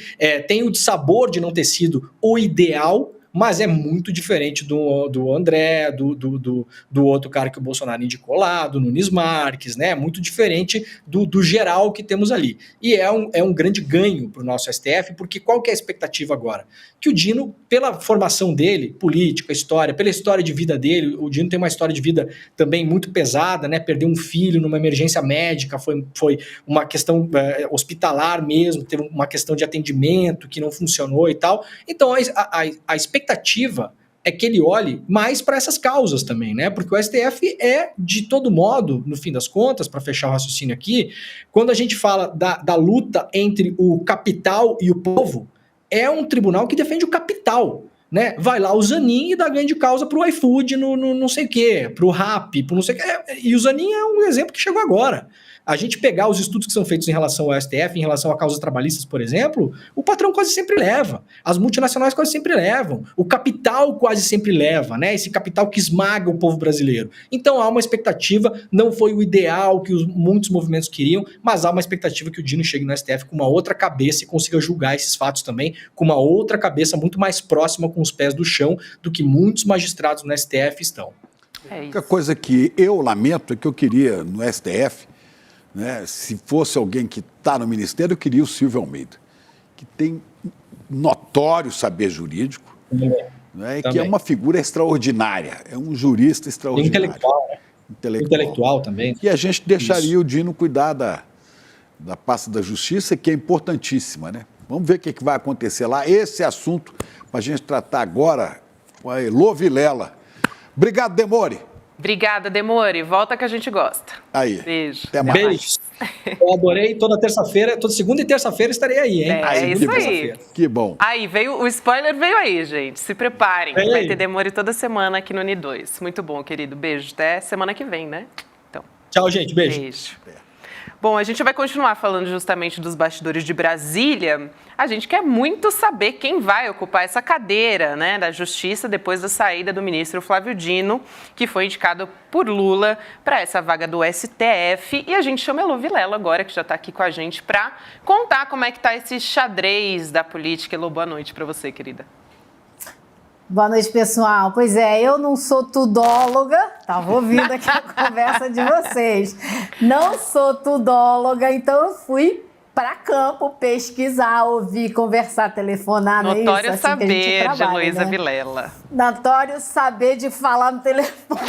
tem o dissabor de não ter sido o ideal, mas é muito diferente do André, do outro cara que o Bolsonaro indicou lá, do Nunes Marques, né? Muito diferente do geral que temos ali. E é um grande ganho para o nosso STF, porque qual que é a expectativa agora? Que o Dino, pela formação dele, política, história, pela história de vida dele, o Dino tem uma história de vida também muito pesada, né? Perdeu um filho numa emergência médica, foi uma questão hospitalar mesmo, teve uma questão de atendimento que não funcionou e tal. Então, a expectativa é que ele olhe mais para essas causas também, né? Porque o STF de todo modo, no fim das contas, para fechar o raciocínio aqui, quando a gente fala da luta entre o capital e o povo, é um tribunal que defende o capital, né? Vai lá o Zanin e dá ganho de causa pro iFood, no não sei o quê, pro Rappi, pro não sei o quê. E o Zanin é um exemplo que chegou agora. A gente pegar os estudos que são feitos em relação ao STF, em relação a causas trabalhistas, por exemplo, o patrão quase sempre leva, as multinacionais quase sempre levam, o capital quase sempre leva, né? Esse capital que esmaga o povo brasileiro. Então há uma expectativa, não foi o ideal que muitos movimentos queriam, mas há uma expectativa que o Dino chegue no STF com uma outra cabeça e consiga julgar esses fatos também, com uma outra cabeça muito mais próxima, com os pés do chão, do que muitos magistrados no STF estão. A única coisa que eu lamento é que eu queria no STF, né, se fosse alguém que está no Ministério, eu queria o Silvio Almeida, que tem notório saber jurídico, né, e que é uma figura extraordinária, é um jurista extraordinário. Intelectual também. E a gente deixaria o Dino cuidar da pasta da justiça, que é importantíssima, né? Vamos ver o que vai acontecer lá. Esse assunto para a gente tratar agora com a Elô Vilela. Obrigado, Demore. Obrigada, Demore. Volta que a gente gosta. Aí. Beijo. Até mais. Beijos. Eu adorei. Toda segunda e terça-feira estarei aí, hein? Isso aí. Que bom. Aí, o spoiler veio aí, gente. Se preparem. Vai ter Demore toda semana aqui no Uni2. Muito bom, querido. Beijo. Até semana que vem, né? Então. Tchau, gente. Beijo. Beijo. Bom, a gente vai continuar falando justamente dos bastidores de Brasília. A gente quer muito saber quem vai ocupar essa cadeira, né, da Justiça depois da saída do ministro Flávio Dino, que foi indicado por Lula para essa vaga do STF. E a gente chama a Elô Vilela agora, que já está aqui com a gente, para contar como é que está esse xadrez da política. Elô, boa noite para você, querida. Boa noite, pessoal. Pois é, eu não sou tudóloga, estava ouvindo aqui a conversa de vocês. Não sou tudóloga, então eu fui para campo pesquisar, ouvir, conversar, telefonar. Notório assim saber de Heloísa, né? Vilela. Notório saber de falar no telefone.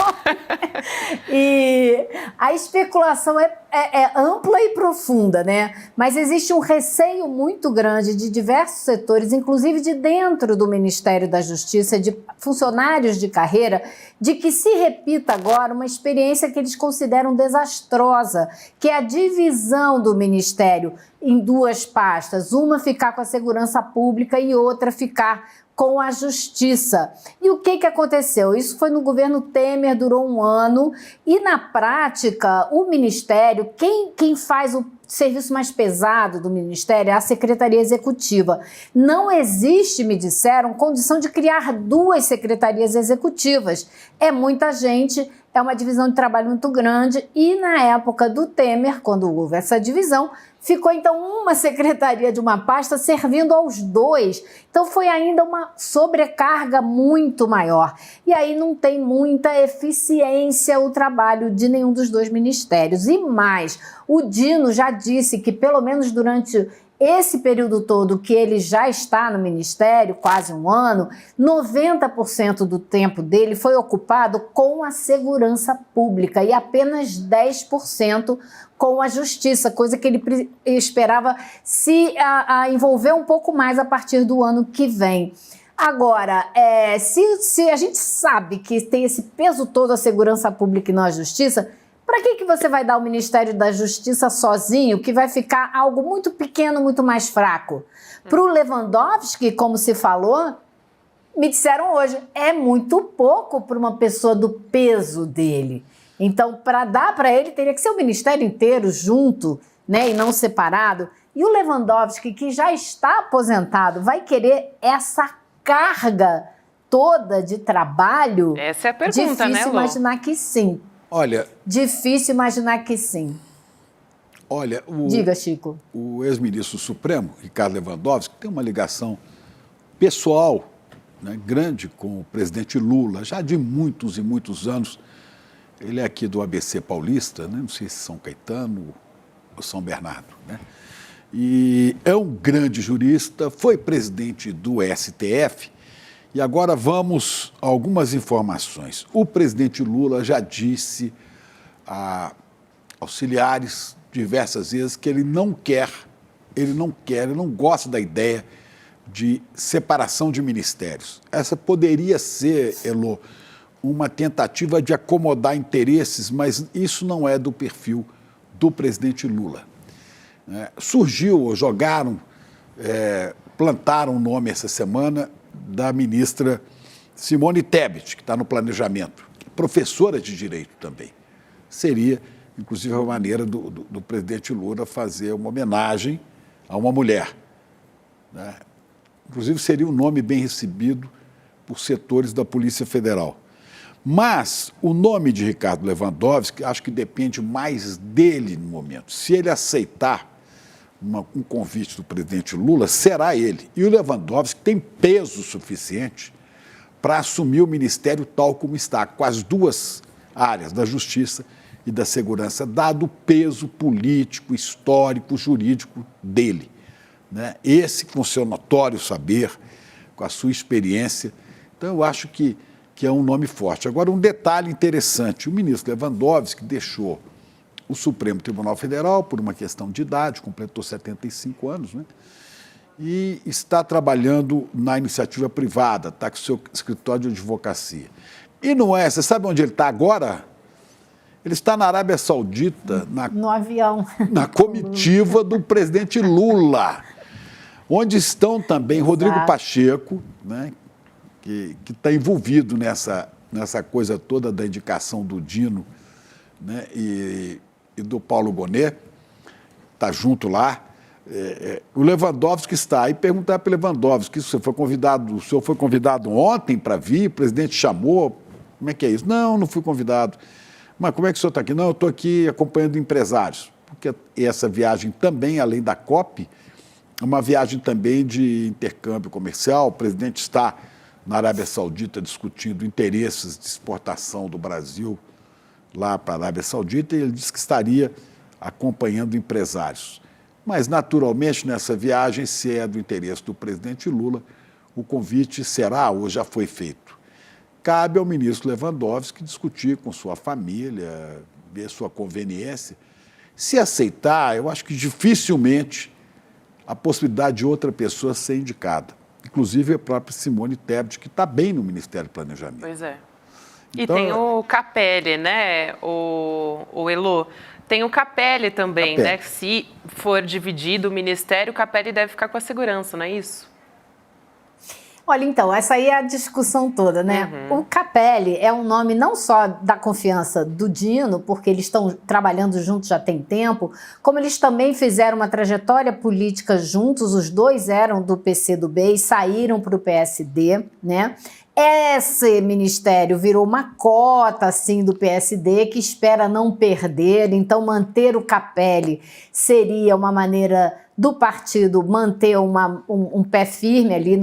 E a especulação é ampla e profunda, né? Mas existe um receio muito grande de diversos setores, inclusive de dentro do Ministério da Justiça, de funcionários de carreira, de que se repita agora uma experiência que eles consideram desastrosa, que é a divisão do Ministério em duas pastas, uma ficar com a segurança pública e outra ficar com a Justiça. E o que aconteceu? Isso foi no governo Temer, durou 1 ano, e na prática, o Ministério, quem faz o serviço mais pesado do Ministério é a Secretaria Executiva. Não existe, me disseram, condição de criar 2 secretarias executivas. É muita gente, é uma divisão de trabalho muito grande, e na época do Temer, quando houve essa divisão, ficou então uma secretaria de uma pasta servindo aos 2. Então foi ainda uma sobrecarga muito maior. E aí não tem muita eficiência o trabalho de nenhum dos 2 ministérios. E mais, o Dino já disse que pelo menos durante esse período todo que ele já está no Ministério, quase 1 ano, 90% do tempo dele foi ocupado com a segurança pública e apenas 10% com a Justiça, coisa que ele esperava se envolver um pouco mais a partir do ano que vem. Agora, se a gente sabe que tem esse peso todo a segurança pública e não a Justiça, para que você vai dar o Ministério da Justiça sozinho, que vai ficar algo muito pequeno, muito mais fraco? Para o Lewandowski, como se falou, me disseram hoje, é muito pouco para uma pessoa do peso dele. Então, para dar para ele, teria que ser o Ministério inteiro junto, né, e não separado. E o Lewandowski, que já está aposentado, vai querer essa carga toda de trabalho? Essa é a pergunta, né, Difícil imaginar que sim. Olha... Difícil imaginar que sim. Olha, Diga, Chico. O ex-ministro Supremo, Ricardo Lewandowski, tem uma ligação pessoal, né, grande com o presidente Lula, já de muitos e muitos anos. Ele é aqui do ABC Paulista, né, não sei se São Caetano ou São Bernardo, né? E é um grande jurista, foi presidente do STF. E agora vamos a algumas informações. O presidente Lula já disse a auxiliares diversas vezes que ele não gosta da ideia de separação de ministérios. Essa poderia ser, Elô, uma tentativa de acomodar interesses, mas isso não é do perfil do presidente Lula. Plantaram o nome essa semana da ministra Simone Tebet, que está no planejamento, professora de Direito também. Seria, inclusive, a maneira do presidente Lula fazer uma homenagem a uma mulher, né? Inclusive, seria um nome bem recebido por setores da Polícia Federal. Mas o nome de Ricardo Lewandowski, acho que depende mais dele no momento. Se ele aceitar um convite do presidente Lula, será ele. E o Lewandowski tem peso suficiente para assumir o ministério tal como está, com as 2 áreas, da Justiça e da Segurança, dado o peso político, histórico, jurídico dele, né? Esse com seu notório saber, com a sua experiência. Então, eu acho que é um nome forte. Agora, um detalhe interessante, o ministro Lewandowski deixou o Supremo Tribunal Federal, por uma questão de idade, completou 75 anos, né? E está trabalhando na iniciativa privada, está com o seu escritório de advocacia. E não é, você sabe onde ele está agora? Ele está na Arábia Saudita, no avião, na comitiva do presidente Lula, onde estão também Rodrigo Pacheco, né, que está envolvido nessa coisa toda da indicação do Dino, né, e do Paulo Gonet, está junto lá. O Lewandowski está aí, perguntar para o Lewandowski, o senhor foi convidado ontem para vir, o presidente chamou, como é que é isso? Não fui convidado. Mas como é que o senhor está aqui? Não, eu estou aqui acompanhando empresários, porque essa viagem também, além da COP, é uma viagem também de intercâmbio comercial. O presidente está na Arábia Saudita discutindo interesses de exportação do Brasil lá para a Arábia Saudita, e ele disse que estaria acompanhando empresários. Mas, naturalmente, nessa viagem, se é do interesse do presidente Lula, o convite será ou já foi feito. Cabe ao ministro Lewandowski discutir com sua família, ver sua conveniência. Se aceitar, eu acho que dificilmente a possibilidade de outra pessoa ser indicada. Inclusive a própria Simone Tebet, que está bem no Ministério do Planejamento. Pois é. E Então, tem o Capelli, né, o Elô? Tem o Capelli também, Capelli. né? Se for dividido o ministério, o Capelli deve ficar com a segurança, não é isso? Olha, então, essa aí é a discussão toda, né? O Capelli é um nome não só da confiança do Dino, porque eles estão trabalhando juntos já tem tempo, como eles também fizeram uma trajetória política juntos, os dois eram do PCdoB e saíram para o PSD, né? Esse ministério virou uma cota, assim, do PSD, que espera não perder, então manter o Capelli seria uma maneira do partido manter um pé firme ali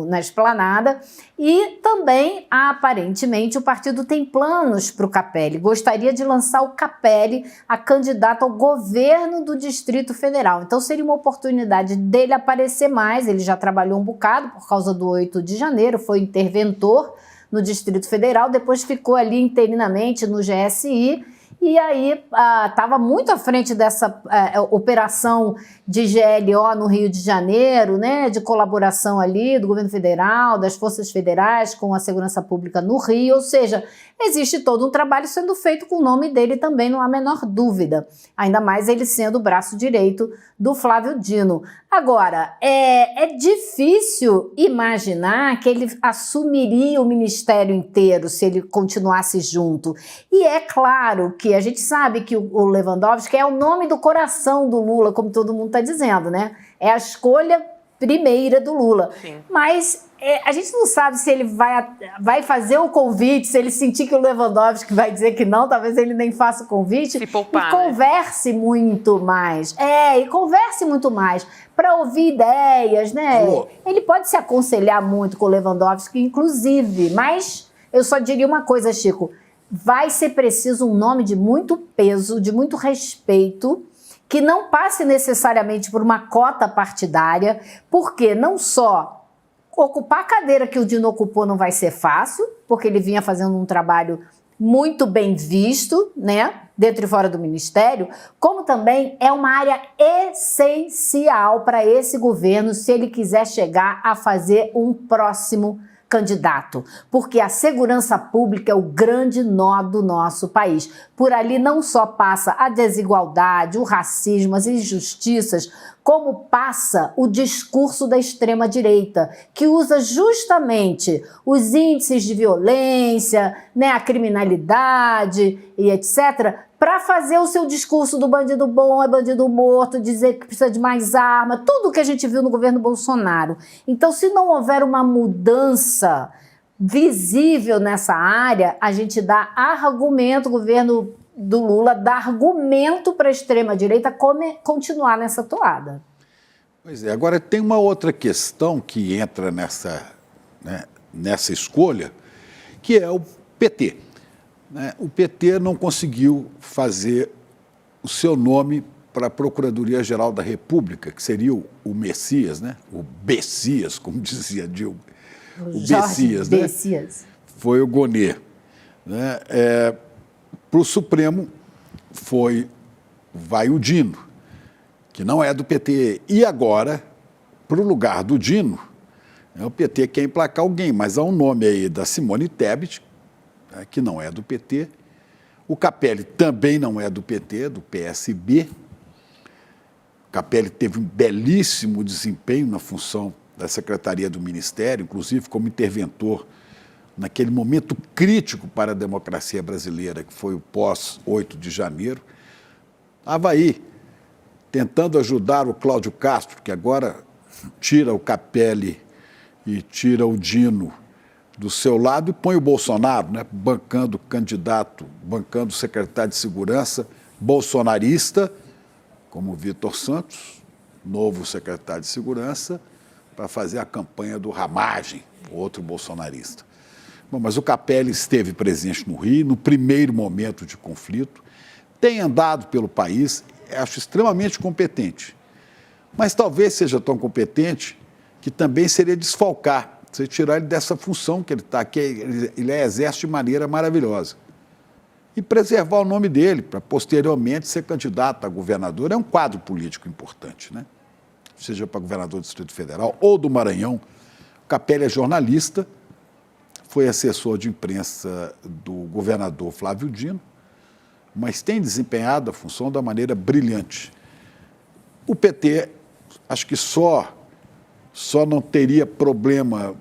na esplanada. E também, aparentemente, o partido tem planos para o Capelli. Gostaria de lançar o Capelli a candidato ao governo do Distrito Federal. Então, seria uma oportunidade dele aparecer mais. Ele já trabalhou um bocado por causa do 8 de janeiro, foi interventor no Distrito Federal, depois ficou ali interinamente no GSI. E aí estava muito à frente dessa operação de GLO no Rio de Janeiro, né, de colaboração ali do governo federal, das forças federais com a segurança pública no Rio, ou seja, existe todo um trabalho sendo feito com o nome dele também, não há a menor dúvida, ainda mais ele sendo o braço direito do Flávio Dino. Agora, é difícil imaginar que ele assumiria o ministério inteiro se ele continuasse junto. E é claro que a gente sabe que o Lewandowski é o nome do coração do Lula, como todo mundo está dizendo, né? É a escolha primeira do Lula. Sim. Mas a gente não sabe se ele vai fazer o convite, se ele sentir que o Lewandowski vai dizer que não, talvez ele nem faça o convite. Se poupar, e converse muito mais. E converse muito mais para ouvir ideias, né? Alô. Ele pode se aconselhar muito com o Lewandowski, inclusive, mas eu só diria uma coisa, Chico, vai ser preciso um nome de muito peso, de muito respeito, que não passe necessariamente por uma cota partidária, porque não só ocupar a cadeira que o Dino ocupou não vai ser fácil, porque ele vinha fazendo um trabalho muito bem visto, né, dentro e fora do ministério, como também é uma área essencial para esse governo se ele quiser chegar a fazer um próximo candidato, porque a segurança pública é o grande nó do nosso país. Por ali não só passa a desigualdade, o racismo, as injustiças, como passa o discurso da extrema-direita, que usa justamente os índices de violência, né, a criminalidade e etc., para fazer o seu discurso do bandido bom é bandido morto, dizer que precisa de mais arma, tudo que a gente viu no governo Bolsonaro. Então, se não houver uma mudança visível nessa área, a gente dá argumento, o governo do Lula dá argumento para a extrema-direita continuar nessa toada. Pois é, agora tem uma outra questão que entra nessa escolha, que é o PT. O PT não conseguiu fazer o seu nome para a Procuradoria-Geral da República, que seria o Messias, né? O Bessias, como dizia Dilma. O Bessias, né? Bessias. Foi o Gonê. Né? Para o Supremo vai o Dino, que não é do PT. E agora, para o lugar do Dino, o PT quer emplacar alguém, mas há um nome aí da Simone Tebet, que não é do PT. O Capelli também não é do PT, do PSB. O Capelli teve um belíssimo desempenho na função da Secretaria do Ministério, inclusive como interventor naquele momento crítico para a democracia brasileira, que foi o pós-8 de janeiro. Estava aí tentando ajudar o Cláudio Castro, que agora tira o Capelli e tira o Dino do seu lado e põe o Bolsonaro, né, bancando candidato, bancando secretário de Segurança bolsonarista, como o Vitor Santos, novo secretário de Segurança, para fazer a campanha do Ramagem, outro bolsonarista. Bom, mas o Capelli esteve presente no Rio, no primeiro momento de conflito, tem andado pelo país, acho extremamente competente. Mas talvez seja tão competente que também seria desfalcar, você tirar ele dessa função que ele está, que ele exerce de maneira maravilhosa. E preservar o nome dele, para posteriormente ser candidato a governador. É um quadro político importante, né? Seja para governador do Distrito Federal ou do Maranhão. O Capelli é jornalista, foi assessor de imprensa do governador Flávio Dino, mas tem desempenhado a função da maneira brilhante. O PT, acho que só não teria problema,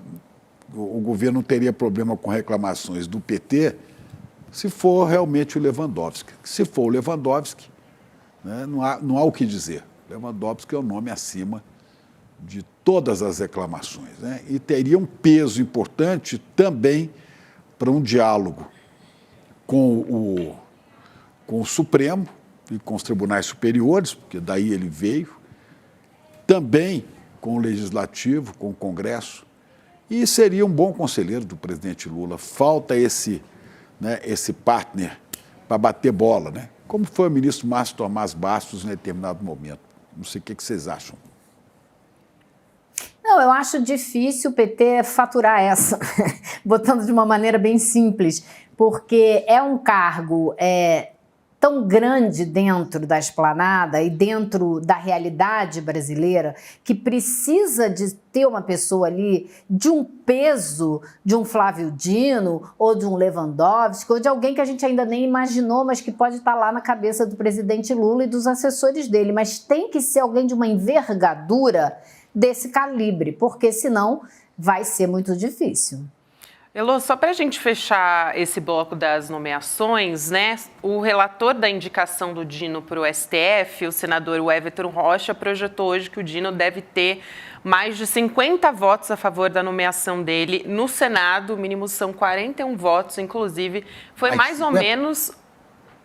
o governo não teria problema com reclamações do PT se for realmente o Lewandowski. Se for o Lewandowski, né, não há o que dizer. Lewandowski é o nome acima de todas as reclamações, né? E teria um peso importante também para um diálogo com o Supremo e com os tribunais superiores, porque daí ele veio, também com o Legislativo, com o Congresso, e seria um bom conselheiro do presidente Lula. Falta esse partner para bater bola, né? Como foi o ministro Márcio Tomás Bastos em determinado momento. Não sei o que vocês acham. Não, eu acho difícil o PT faturar essa, botando de uma maneira bem simples, porque é um cargo tão grande dentro da esplanada e dentro da realidade brasileira que precisa de ter uma pessoa ali de um peso de um Flávio Dino ou de um Lewandowski ou de alguém que a gente ainda nem imaginou, mas que pode estar lá na cabeça do presidente Lula e dos assessores dele. Mas tem que ser alguém de uma envergadura desse calibre, porque senão vai ser muito difícil. Elô, só para a gente fechar esse bloco das nomeações, né? O relator da indicação do Dino para o STF, o senador Everton Rocha, projetou hoje que o Dino deve ter mais de 50 votos a favor da nomeação dele no Senado. O mínimo são 41 votos, inclusive foi mais ou menos...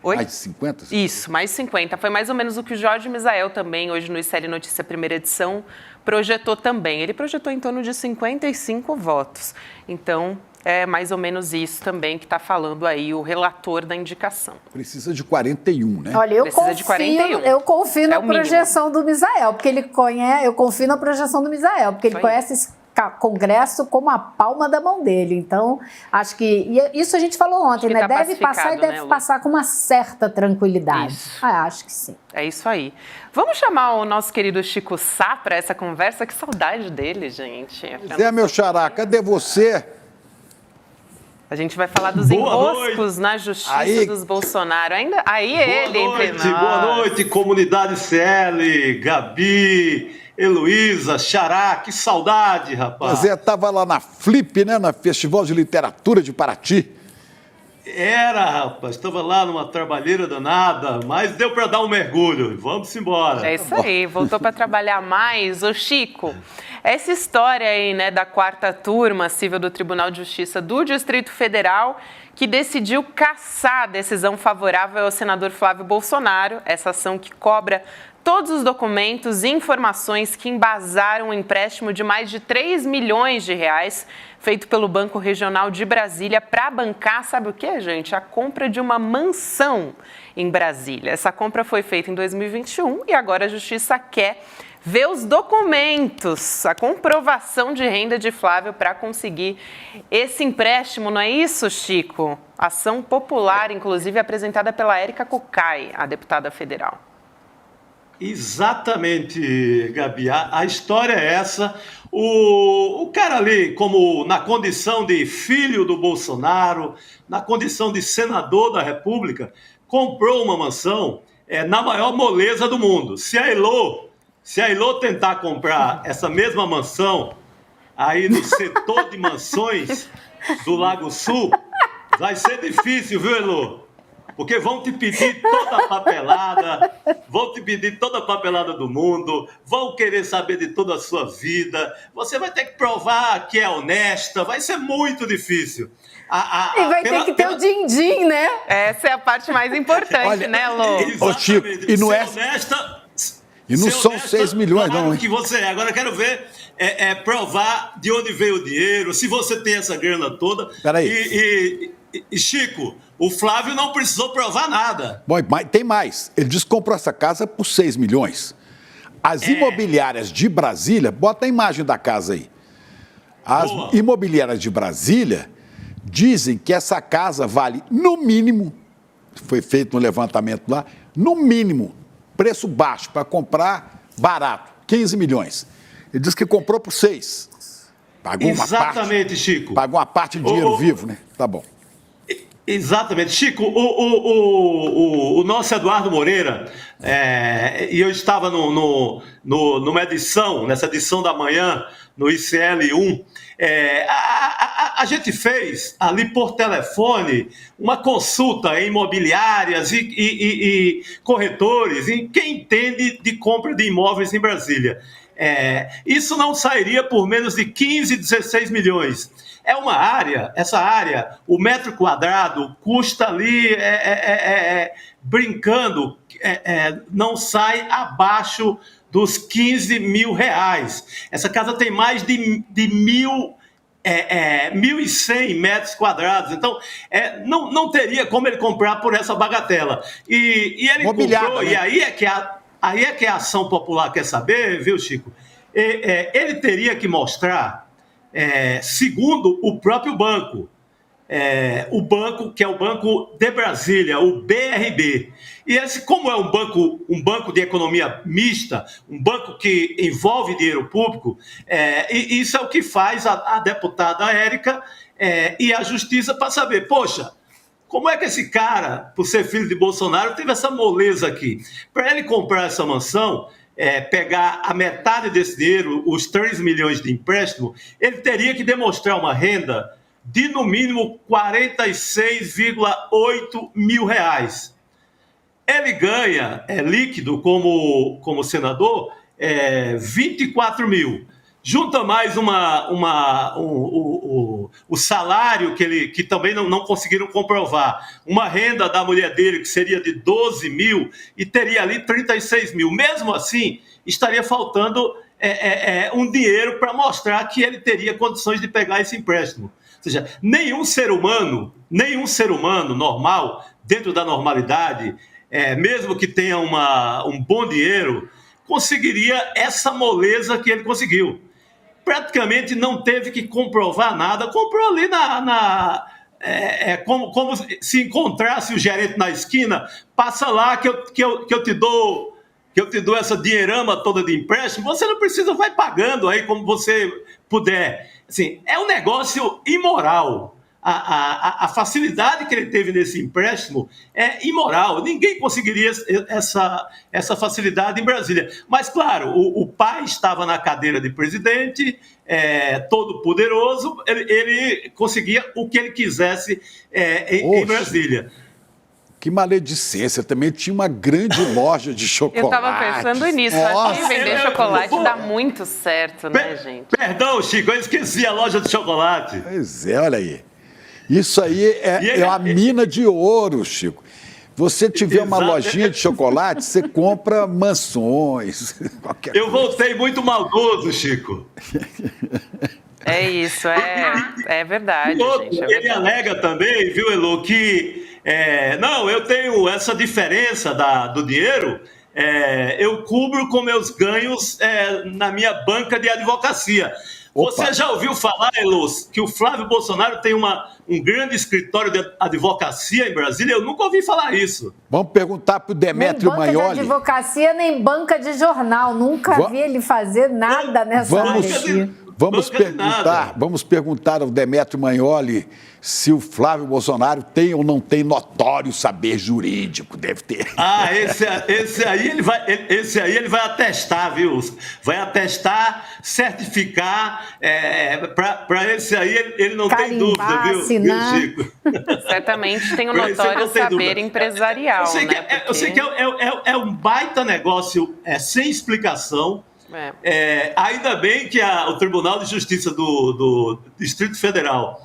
Oi? Mais de 50? Isso, mais de 50. Foi mais ou menos o que o Jorge Misael também, hoje no ICL Notícia Primeira Edição, projetou também. Ele projetou em torno de 55 votos. Então, é mais ou menos isso também que está falando aí o relator da indicação. Precisa de 41, né? Olha, eu confio na projeção do Misael, porque ele conhece, eu confio na projeção do Misael, porque ele conhece esse Congresso como a palma da mão dele. Então, acho que... E isso a gente falou ontem, né? Deve passar e deve passar com uma certa tranquilidade. Acho que sim. É isso aí. Vamos chamar o nosso querido Chico Sá para essa conversa? Que saudade dele, gente. Zé, meu xará, cadê você? A gente vai falar dos enroscos na justiça dos Bolsonaro. Aí ele entre nós. Boa noite, comunidade CL, Gabi, Heloísa, Xará, que saudade, rapaz. Zé estava lá na Flip, né, na Festival de Literatura de Paraty. Era, rapaz, estava lá numa trabalheira danada, mas deu para dar um mergulho. Vamos embora. É isso aí, voltou para trabalhar mais. Ô Chico, essa história aí, né, da 4ª turma civil do Tribunal de Justiça do Distrito Federal, que decidiu cassar a decisão favorável ao senador Flávio Bolsonaro, essa ação que cobra todos os documentos e informações que embasaram o empréstimo de mais de 3 milhões de reais feito pelo Banco Regional de Brasília para bancar, sabe o que, gente? A compra de uma mansão em Brasília. Essa compra foi feita em 2021 e agora a Justiça quer ver os documentos, a comprovação de renda de Flávio para conseguir esse empréstimo, não é isso, Chico? Ação popular, inclusive, apresentada pela Érica Cocai, a deputada federal. Exatamente, Gabi. A história é essa. O cara ali, como na condição de filho do Bolsonaro, na condição de senador da República, comprou uma mansão na maior moleza do mundo. Se a Elô tentar comprar essa mesma mansão aí no setor de mansões do Lago Sul, vai ser difícil, viu, Elô? Porque vão te pedir toda a papelada, vão te pedir toda a papelada do mundo, vão querer saber de toda a sua vida. Você vai ter que provar que é honesta, vai ser muito difícil. E vai ter que ter o din-din, né? Essa é a parte mais importante, Olha, né, Lô? Ô, Chico, e não é... honesta... E não são 6 milhões, claro não, hein? que você é. Agora eu quero ver, provar de onde veio o dinheiro, se você tem essa grana toda. Peraí. E, Chico, o Flávio não precisou provar nada. Bom, mas tem mais. Ele disse que comprou essa casa por 6 milhões. As imobiliárias de Brasília, bota a imagem da casa aí. As imobiliárias de Brasília dizem que essa casa vale, no mínimo, foi feito um levantamento lá, no mínimo, preço baixo para comprar barato, 15 milhões. Ele disse que comprou por 6. Pagou uma parte. Exatamente, Chico. Pagou uma parte de dinheiro vivo, né? Tá bom. Exatamente. Chico, o nosso Eduardo Moreira, e eu estava numa edição, nessa edição da manhã, no ICL1, a gente fez ali por telefone uma consulta em imobiliárias e corretores, em quem entende de compra de imóveis em Brasília. Isso não sairia por menos de 15, 16 milhões. É uma área, essa área, o metro quadrado custa ali, brincando, não sai abaixo dos 15 mil reais. Essa casa tem mais de 1.100 metros quadrados. Então, não teria como ele comprar por essa bagatela. E ele comprou, né? E aí é que a ação popular quer saber, viu, Chico? Ele teria que mostrar, segundo o próprio banco, o banco que é o Banco de Brasília, o BRB. E esse, como é um banco de economia mista, um banco que envolve dinheiro público, e isso é o que faz a deputada Érica e a Justiça para saber, poxa, como é que esse cara, por ser filho de Bolsonaro, teve essa moleza aqui? Para ele comprar essa mansão, pegar a metade desse dinheiro, os 3 milhões de empréstimo, ele teria que demonstrar uma renda de, no mínimo, 46,8 mil reais. Ele ganha, líquido, como senador, 24 mil. Junta mais o salário que também não conseguiram comprovar, uma renda da mulher dele que seria de 12 mil e teria ali 36 mil. Mesmo assim, estaria faltando um dinheiro para mostrar que ele teria condições de pegar esse empréstimo. Ou seja, nenhum ser humano normal, dentro da normalidade, mesmo que tenha um bom dinheiro, conseguiria essa moleza que ele conseguiu. Praticamente não teve que comprovar nada, comprou ali como se encontrasse o gerente na esquina, passa lá que eu te dou essa dinheirama toda de empréstimo, você não precisa, vai pagando aí como você puder. Assim, é um negócio imoral. A facilidade que ele teve nesse empréstimo é imoral. Ninguém conseguiria essa facilidade em Brasília. Mas, claro, o pai estava na cadeira de presidente, todo poderoso, ele conseguia o que ele quisesse em Brasília. Que maledicência, também tinha uma grande loja de chocolate. Eu estava pensando nisso, acho que vender chocolate dá muito certo, né, gente? Perdão, Chico, eu esqueci a loja de chocolate. Pois olha aí. Isso aí é a mina de ouro, Chico. Você tiver uma lojinha de chocolate, você compra mansões. Eu voltei muito maldoso, Chico. É isso, é verdade, gente. Ele alega também, viu, Elô, que não, eu tenho essa diferença do dinheiro, eu cubro com meus ganhos na minha banca de advocacia. Opa. Você já ouviu falar, Elô, que o Flávio Bolsonaro tem um grande escritório de advocacia em Brasília? Eu nunca ouvi falar isso. Vamos perguntar para o Demétrio Maioli. Nem banca de advocacia, nem banca de jornal. Nunca vi ele fazer nada nessa área. Vamos perguntar ao Demetrio Magnoli se o Flávio Bolsonaro tem ou não tem notório saber jurídico. Deve ter. Esse aí ele vai atestar, viu? Vai atestar, certificar. Para esse aí ele não tem dúvida, viu, Chico? Certamente tem o notório saber empresarial. Eu sei que é um baita negócio sem explicação. Ainda bem que o Tribunal de Justiça do Distrito Federal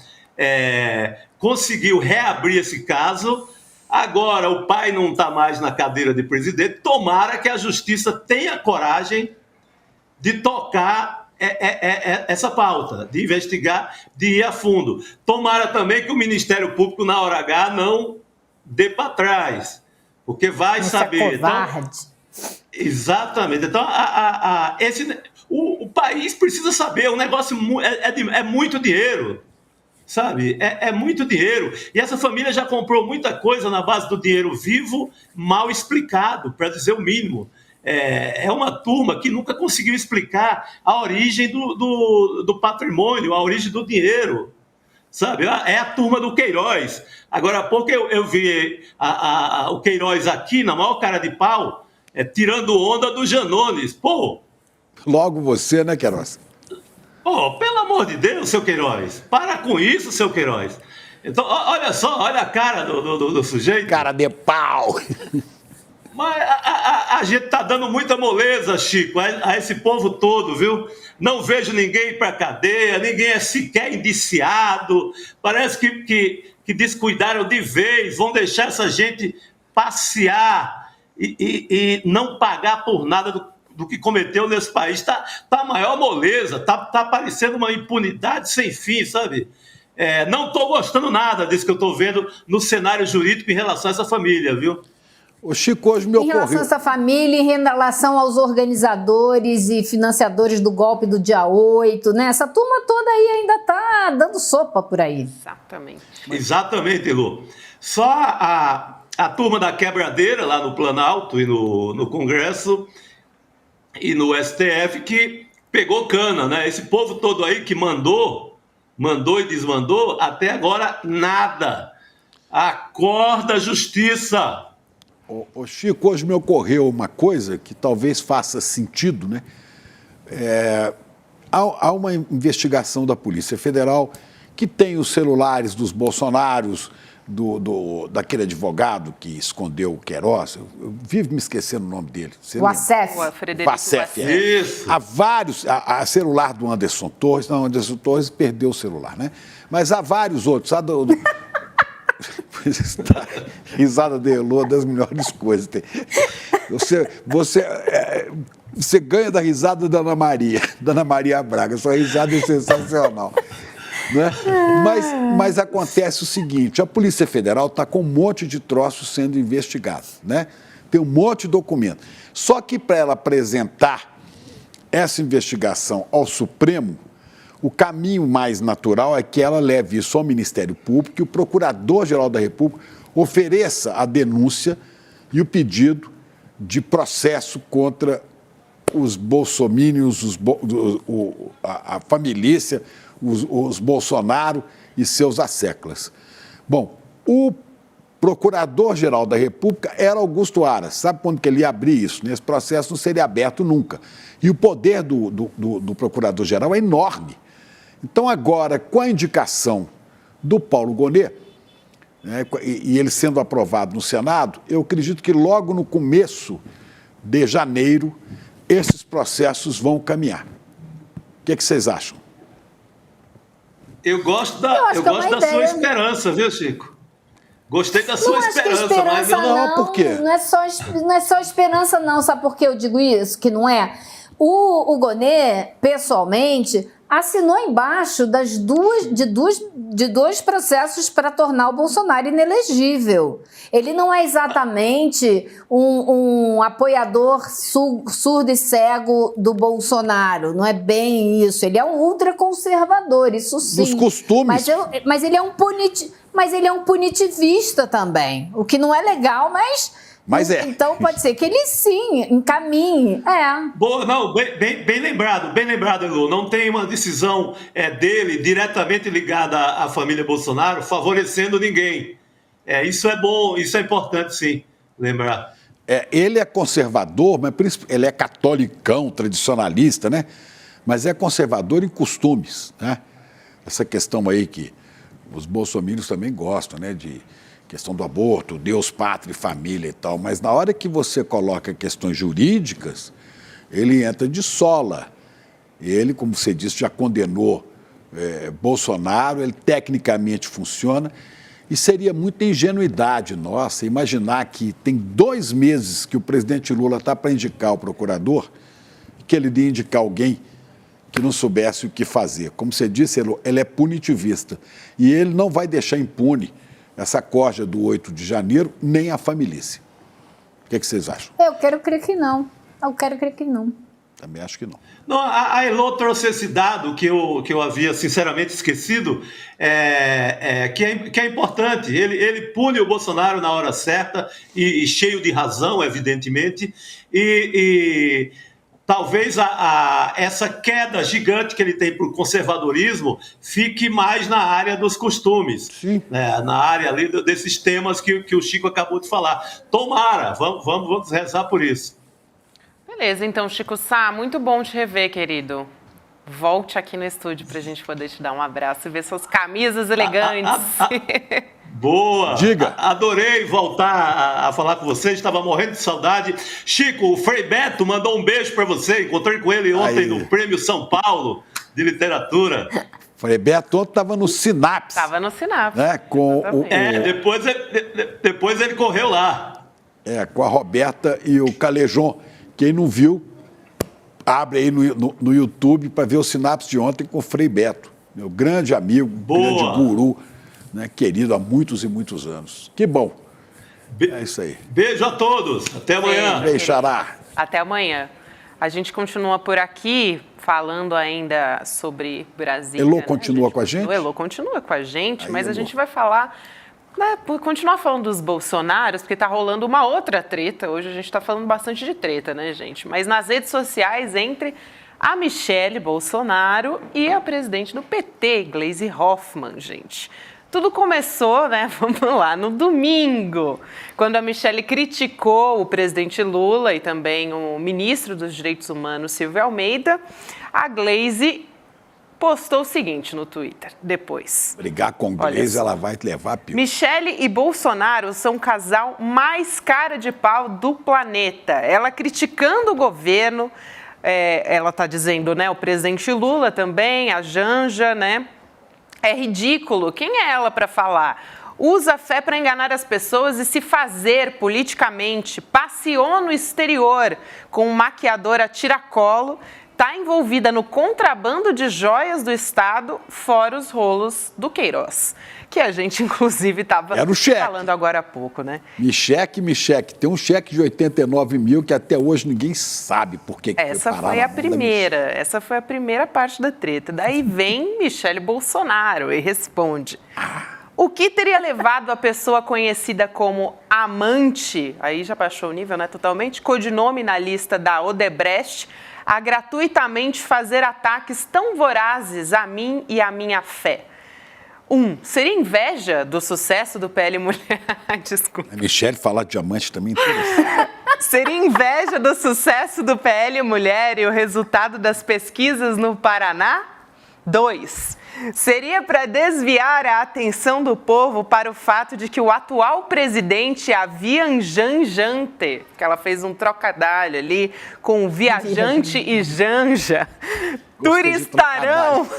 conseguiu reabrir esse caso. Agora o pai não está mais na cadeira de presidente. Tomara que a Justiça tenha coragem de tocar essa pauta, de investigar, de ir a fundo. Tomara também que o Ministério Público, na hora H, não dê para trás, porque vai saber. Covarde. Exatamente. Então, o país precisa saber, o negócio é muito dinheiro, sabe? É muito dinheiro. E essa família já comprou muita coisa na base do dinheiro vivo, mal explicado, para dizer o mínimo. É uma turma que nunca conseguiu explicar a origem do patrimônio, a origem do dinheiro, sabe? É a turma do Queiroz. Agora há pouco eu vi o Queiroz aqui, na maior cara de pau, tirando onda do Janones. Pô! Logo você, né, Queiroz? Pô, pelo amor de Deus, seu Queiroz. Para com isso, seu Queiroz. Então, olha só, olha a cara do sujeito. Cara de pau! Mas a gente tá dando muita moleza, Chico, a esse povo todo, viu? Não vejo ninguém ir pra cadeia, ninguém é sequer indiciado. Parece que descuidaram de vez, vão deixar essa gente passear e não pagar por nada do que cometeu nesse país. Tá a maior moleza, tá parecendo uma impunidade sem fim, sabe? Não estou gostando nada disso que eu estou vendo no cenário jurídico em relação a essa família, viu? O Chico, hoje me ocorreu... Em relação a essa família, em relação aos organizadores e financiadores do golpe do dia 8, né? Essa turma toda aí ainda está dando sopa por aí. Exatamente, Lu. Só a turma da quebradeira lá no Planalto e no Congresso e no STF que pegou cana, né? Esse povo todo aí que mandou e desmandou, até agora nada. Acorda a justiça. Ô Chico, hoje me ocorreu uma coisa que talvez faça sentido, né? Há uma investigação da Polícia Federal que tem os celulares dos Bolsonaros, daquele advogado que escondeu o Queiroz. Eu vivo me esquecendo o nome dele. O Assef. O Frederico Assef. Isso. Há vários... A celular do Anderson Torres... Não, o Anderson Torres perdeu o celular, né? Mas há vários outros. Risada de Elô, das melhores coisas. Você ganha da risada da Ana Maria Braga. Sua risada é sensacional. Né? Mas acontece o seguinte: a Polícia Federal está com um monte de troços sendo investigados, né? Tem um monte de documento. Só que para ela apresentar essa investigação ao Supremo, o caminho mais natural é que ela leve isso ao Ministério Público e o Procurador-Geral da República ofereça a denúncia e o pedido de processo contra os bolsomínios, a família, os Bolsonaro e seus asseclas. Bom, o Procurador-Geral da República era Augusto Aras. Sabe quando que ele ia abrir isso? Nesse processo não seria aberto nunca. E o poder do Procurador-Geral é enorme. Então, agora, com a indicação do Paulo Gonet, né, e ele sendo aprovado no Senado, eu acredito que logo no começo de janeiro, esses processos vão caminhar. O que vocês acham? Eu gosto da sua esperança, viu, Chico? Gostei da sua esperança, mas eu não... Por quê? Não é só esperança, não. Sabe por que eu digo isso? Que não é? O Gonet, pessoalmente, assinou embaixo de dois processos para tornar o Bolsonaro inelegível. Ele não é exatamente um apoiador surdo e cego do Bolsonaro. Não é bem isso. Ele é um ultraconservador, isso sim. Dos costumes. Mas ele é um punitivista também. O que não é legal, mas Mas Então pode ser que ele sim encaminhe. Boa, não, bem lembrado, Elu. Não tem uma decisão dele diretamente ligada à família Bolsonaro favorecendo ninguém. Isso é bom, isso é importante, sim, lembrar. Ele é conservador, mas ele é catolicão, tradicionalista, né? Mas é conservador em costumes, né? Essa questão aí que os bolsominions também gostam, né? De questão do aborto, Deus, pátria e família e tal. Mas na hora que você coloca questões jurídicas, ele entra de sola. Ele, como você disse, já condenou Bolsonaro, ele tecnicamente funciona. E seria muita ingenuidade nossa imaginar que tem 2 meses que o presidente Lula está para indicar o procurador, que ele ia indicar alguém que não soubesse o que fazer. Como você disse, ele é punitivista. E ele não vai deixar impune essa corja do 8 de janeiro, nem a família. O que vocês acham? Eu quero crer que não. Também acho que não. Não, a Elo trouxe esse dado que eu havia sinceramente esquecido, que é importante. Ele pune o Bolsonaro na hora certa e cheio de razão, evidentemente, e talvez essa queda gigante que ele tem para o conservadorismo fique mais na área dos costumes, né? Na área ali desses temas que o Chico acabou de falar. Tomara, vamos rezar por isso. Beleza, então, Chico Sá, muito bom te rever, querido. Volte aqui no estúdio para a gente poder te dar um abraço e ver suas camisas elegantes. Boa! Diga! Adorei voltar a falar com você, estava morrendo de saudade. Chico, o Frei Beto mandou um beijo para você, encontrei com ele ontem no Prêmio São Paulo de Literatura. Frei Beto ontem estava no Sinapse. Estava no Sinapse. Né? Depois ele correu lá. Com a Roberta e o Calejon. Quem não viu, abre aí no YouTube para ver o Sinapse de ontem com o Frei Beto, meu grande amigo, grande guru, né, querido há muitos e muitos anos. Que bom. É isso aí. Beijo a todos. Até amanhã. Beijo, Xará. Até amanhã. A gente continua por aqui falando ainda sobre Brasília. Elô continua com a gente? O Elô continua com a gente, Aí, mas Elô. a gente vai falar... continuar falando dos Bolsonaros, porque tá rolando uma outra treta. Hoje a gente tá falando bastante de treta, né, gente? Mas nas redes sociais, entre a Michelle Bolsonaro e a presidente do PT, Gleisi Hoffmann, gente. Tudo começou, né, vamos lá, no domingo, quando a Michelle criticou o presidente Lula e também o ministro dos Direitos Humanos, Silvio Almeida. A Gleisi postou o seguinte no Twitter, depois. Brigar com Gleisi, ela vai te levar a pior. Michelle e Bolsonaro são o casal mais cara de pau do planeta. Ela criticando o governo, ela está dizendo, né, o presidente Lula também, a Janja, né? É ridículo. Quem é ela para falar? Usa a fé para enganar as pessoas e se fazer politicamente. Passeou no exterior com um maquiador a tiracolo. Está envolvida no contrabando de joias do Estado, fora os rolos do Queiroz, que a gente, inclusive, estava falando agora há pouco, né? Me cheque. Tem um cheque de 89 mil que até hoje ninguém sabe por que Essa foi a primeira parte da treta. Daí vem Michelle Bolsonaro e responde... O que teria levado a pessoa conhecida como amante, aí já baixou o nível, né, totalmente, codinome na lista da Odebrecht, a gratuitamente fazer ataques tão vorazes a mim e à minha fé? Seria inveja do sucesso do PL Mulher? Desculpa. A Michelle falar de diamante também interessante. Seria inveja do sucesso do PL Mulher e o resultado das pesquisas no Paraná? 2. Seria para desviar a atenção do povo para o fato de que o atual presidente, a viajante, que ela fez um trocadilho ali com viajante e Janja, turistarão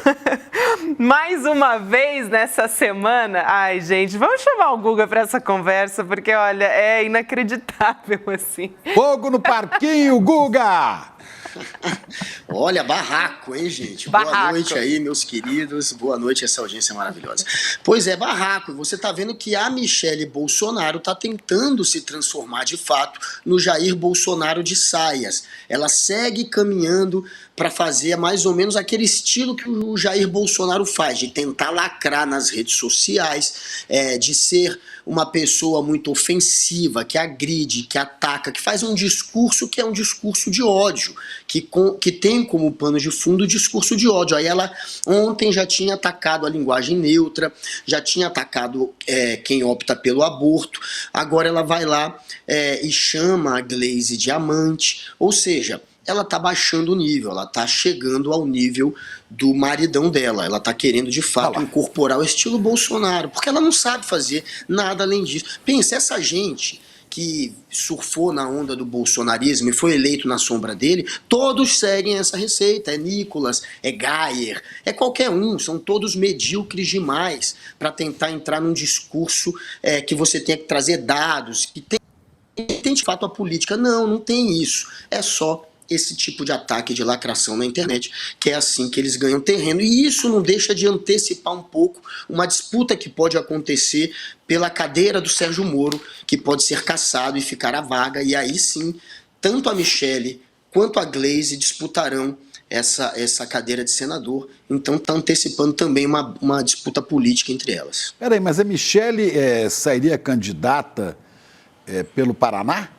mais uma vez nessa semana. Ai, gente, vamos chamar o Guga para essa conversa, porque, olha, é inacreditável, assim. Fogo no parquinho, Guga! Olha, barraco, hein, gente? Barraco. Boa noite aí, meus queridos. Boa noite, essa audiência maravilhosa. Pois é, barraco. Você tá vendo que a Michelle Bolsonaro tá tentando se transformar, de fato, no Jair Bolsonaro de saias. Ela segue caminhando para fazer mais ou menos aquele estilo que o Jair Bolsonaro faz, de tentar lacrar nas redes sociais, de ser uma pessoa muito ofensiva, que agride, que ataca, que faz um discurso que é um discurso de ódio, que tem como pano de fundo o discurso de ódio. Aí ela ontem já tinha atacado a linguagem neutra, já tinha atacado quem opta pelo aborto, agora ela vai lá e chama a Glaze de amante, ou seja, ela está baixando o nível, ela está chegando ao nível do maridão dela, ela está querendo de fato incorporar o estilo Bolsonaro, porque ela não sabe fazer nada além disso. Pensa, essa gente que surfou na onda do bolsonarismo e foi eleito na sombra dele, todos seguem essa receita, é Nicolas, é Geyer, é qualquer um, são todos medíocres demais para tentar entrar num discurso que você tenha que trazer dados, que tem de fato a política. Não tem isso, é só esse tipo de ataque, de lacração na internet, que é assim que eles ganham terreno. E isso não deixa de antecipar um pouco uma disputa que pode acontecer pela cadeira do Sérgio Moro, que pode ser cassado e ficar a vaga, e aí sim, tanto a Michelle quanto a Glaze disputarão essa cadeira de senador. Então está antecipando também uma disputa política entre elas. Peraí, mas a Michelle sairia candidata pelo Paraná?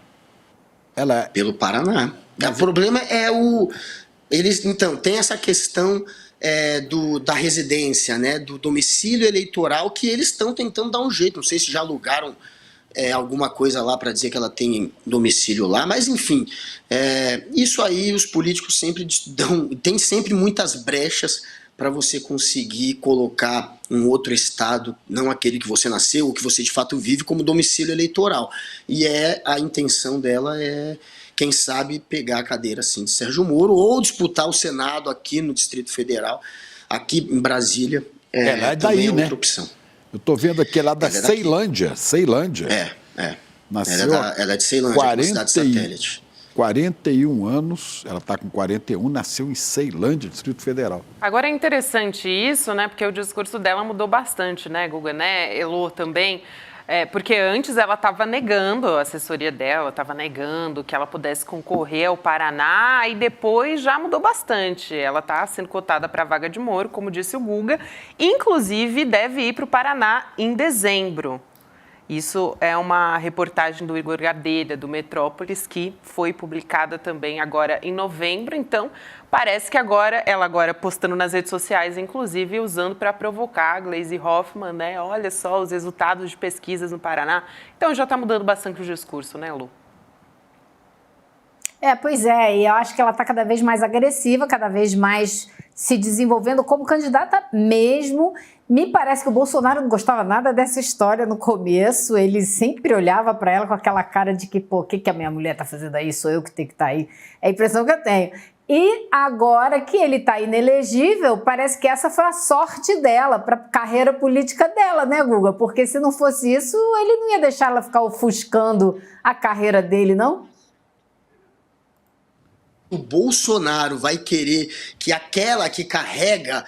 Pelo Paraná. O problema é eles, então, tem essa questão da residência, né, do domicílio eleitoral, que eles estão tentando dar um jeito. Não sei se já alugaram alguma coisa lá para dizer que ela tem domicílio lá, mas enfim, isso aí os políticos sempre tem sempre muitas brechas para você conseguir colocar um outro estado, não aquele que você nasceu, ou que você de fato vive, como domicílio eleitoral. E a intenção dela quem sabe, pegar a cadeira assim, de Sérgio Moro, ou disputar o Senado aqui no Distrito Federal, aqui em Brasília. Ela é daí, outra né? Opção. Eu estou vendo aqui lá da Ceilândia. Nasceu ela é de Ceilândia, cidade satélite. 41 anos, ela está com 41, nasceu em Ceilândia, Distrito Federal. Agora é interessante isso, né? Porque o discurso dela mudou bastante, né, Guga, né? Elô também. Porque antes ela estava negando, a assessoria dela estava negando que ela pudesse concorrer ao Paraná, e depois já mudou bastante. Ela está sendo cotada para a vaga de Moro, como disse o Guga, inclusive deve ir para o Paraná em dezembro. Isso é uma reportagem do Igor Gadelha, do Metrópolis, que foi publicada também agora em novembro. Então, parece que ela postando nas redes sociais, inclusive usando para provocar a Glaze Hoffmann, né? Olha só os resultados de pesquisas no Paraná. Então, já está mudando bastante o discurso, né, Lu? Pois é, e eu acho que ela está cada vez mais agressiva, cada vez mais se desenvolvendo como candidata mesmo. Me parece que o Bolsonaro não gostava nada dessa história no começo, ele sempre olhava para ela com aquela cara de que, o que a minha mulher está fazendo aí, sou eu que tenho que estar aí, é a impressão que eu tenho. E agora que ele está inelegível, parece que essa foi a sorte dela, para a carreira política dela, né, Guga? Porque se não fosse isso, ele não ia deixar ela ficar ofuscando a carreira dele, não? O Bolsonaro vai querer que aquela que carrega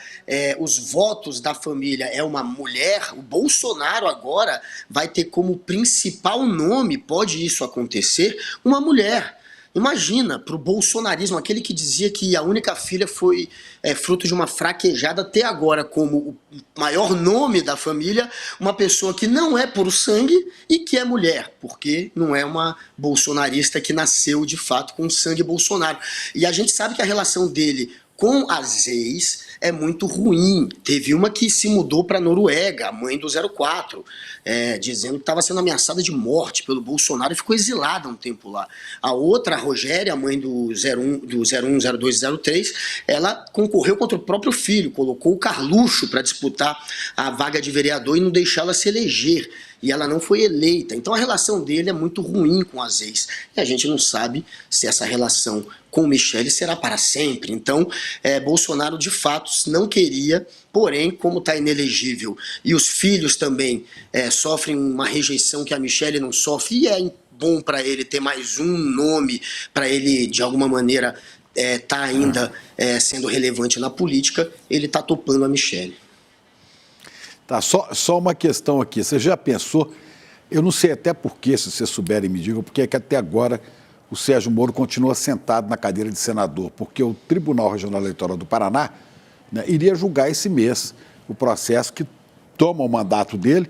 os votos da família é uma mulher. O Bolsonaro agora vai ter como principal nome, pode isso acontecer, uma mulher. Imagina, para o bolsonarismo, aquele que dizia que a única filha foi fruto de uma fraquejada, até agora como o maior nome da família, uma pessoa que não é por sangue e que é mulher, porque não é uma bolsonarista que nasceu de fato com sangue Bolsonaro. E a gente sabe que a relação dele com as ex é muito ruim. Teve uma que se mudou para a Noruega, a mãe do 04, dizendo que estava sendo ameaçada de morte pelo Bolsonaro e ficou exilada um tempo lá. A outra, a Rogéria, a mãe do 01, 02, 03, ela concorreu contra o próprio filho, colocou o Carluxo para disputar a vaga de vereador e não deixá-la se eleger. E ela não foi eleita. Então a relação dele é muito ruim com as ex. E a gente não sabe se essa relação com Michelle será para sempre. Então, Bolsonaro de fato não queria, porém, como está inelegível e os filhos também sofrem uma rejeição que a Michelle não sofre, e é bom para ele ter mais um nome, para ele, de alguma maneira, tá ainda sendo relevante na política, ele está topando a Michelle. Tá, só uma questão aqui. Você já pensou, eu não sei até porquê, se vocês souberem me digam, porque é que até agora o Sérgio Moro continua sentado na cadeira de senador, porque o Tribunal Regional Eleitoral do Paraná, né, iria julgar esse mês o processo que toma o mandato dele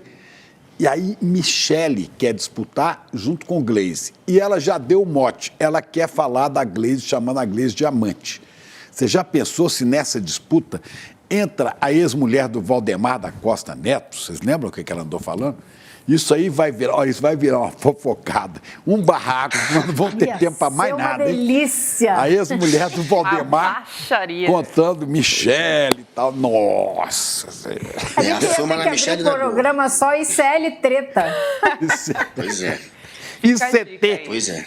E aí Michele quer disputar junto com Gleisi. E ela já deu o mote. Ela quer falar da Gleisi, chamando a Gleisi de amante. Você já pensou se nessa disputa entra a ex-mulher do Valdemar da Costa Neto? Vocês lembram o que ela andou falando? Isso aí vai virar uma fofocada, um barraco, nós não vamos ter tempo para mais nada. Uma delícia. Hein? A ex-mulher do Valdemar contando Michele e tal. Nossa. A gente ia ter que abrir um programa só ICL treta. Pois é. ICT. Pois é.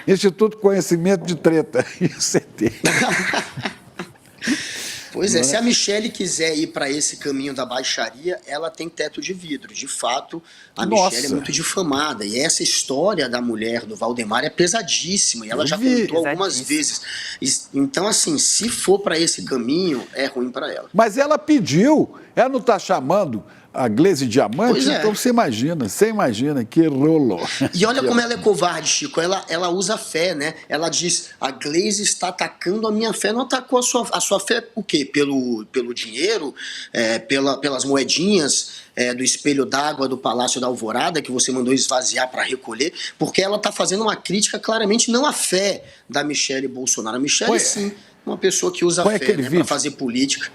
Instituto de Conhecimento de Treta. ICT. Pois é, se a Michele quiser ir para esse caminho da baixaria, ela tem teto de vidro. De fato, a Michele é muito difamada. E essa história da mulher do Valdemar é pesadíssima. E ela já contou algumas vezes. Então, assim, se for para esse caminho, é ruim para ela. Mas ela pediu. Ela não está chamando a Gleisi de amante? Então você imagina que rolo. E olha como ela é covarde, Chico. Ela usa a fé, né? Ela diz, a Gleisi está atacando a minha fé. Não atacou a sua fé o quê? Pelo dinheiro? Pelas moedinhas do espelho d'água do Palácio da Alvorada, que você mandou esvaziar para recolher? Porque ela está fazendo uma crítica claramente não à fé da Michele Bolsonaro. A Michele, sim, uma pessoa que usa a fé, né, para fazer política.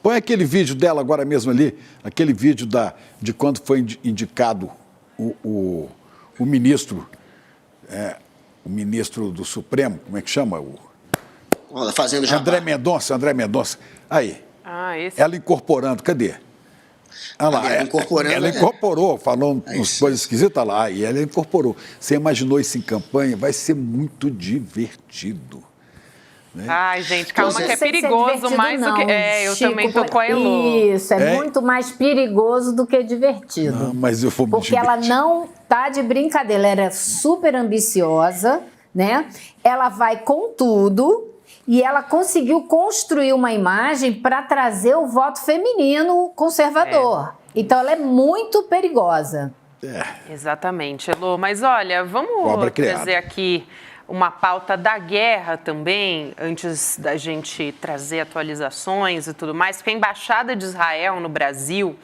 Põe aquele vídeo dela agora mesmo ali, aquele vídeo de quando foi indicado o ministro, o ministro do Supremo, como é que chama? Fazendo jabá. André Mendonça. Aí, ela incorporando, cadê? Olha lá, ela incorporou, falou umas coisas esquisitas lá, e ela incorporou. Você imaginou isso em campanha? Vai ser muito divertido. Né? Ai, gente, calma que é perigoso mais do que... eu Chico, também tô com a Elô. Isso, é muito mais perigoso do que divertido. Não, mas eu vou me Porque ela não tá de brincadeira, ela é super ambiciosa, né? Ela vai com tudo e ela conseguiu construir uma imagem para trazer o voto feminino conservador. Então ela é muito perigosa. Exatamente, Elô. Mas olha, vamos trazer aqui uma pauta da guerra também, antes da gente trazer atualizações e tudo mais, porque a Embaixada de Israel no Brasil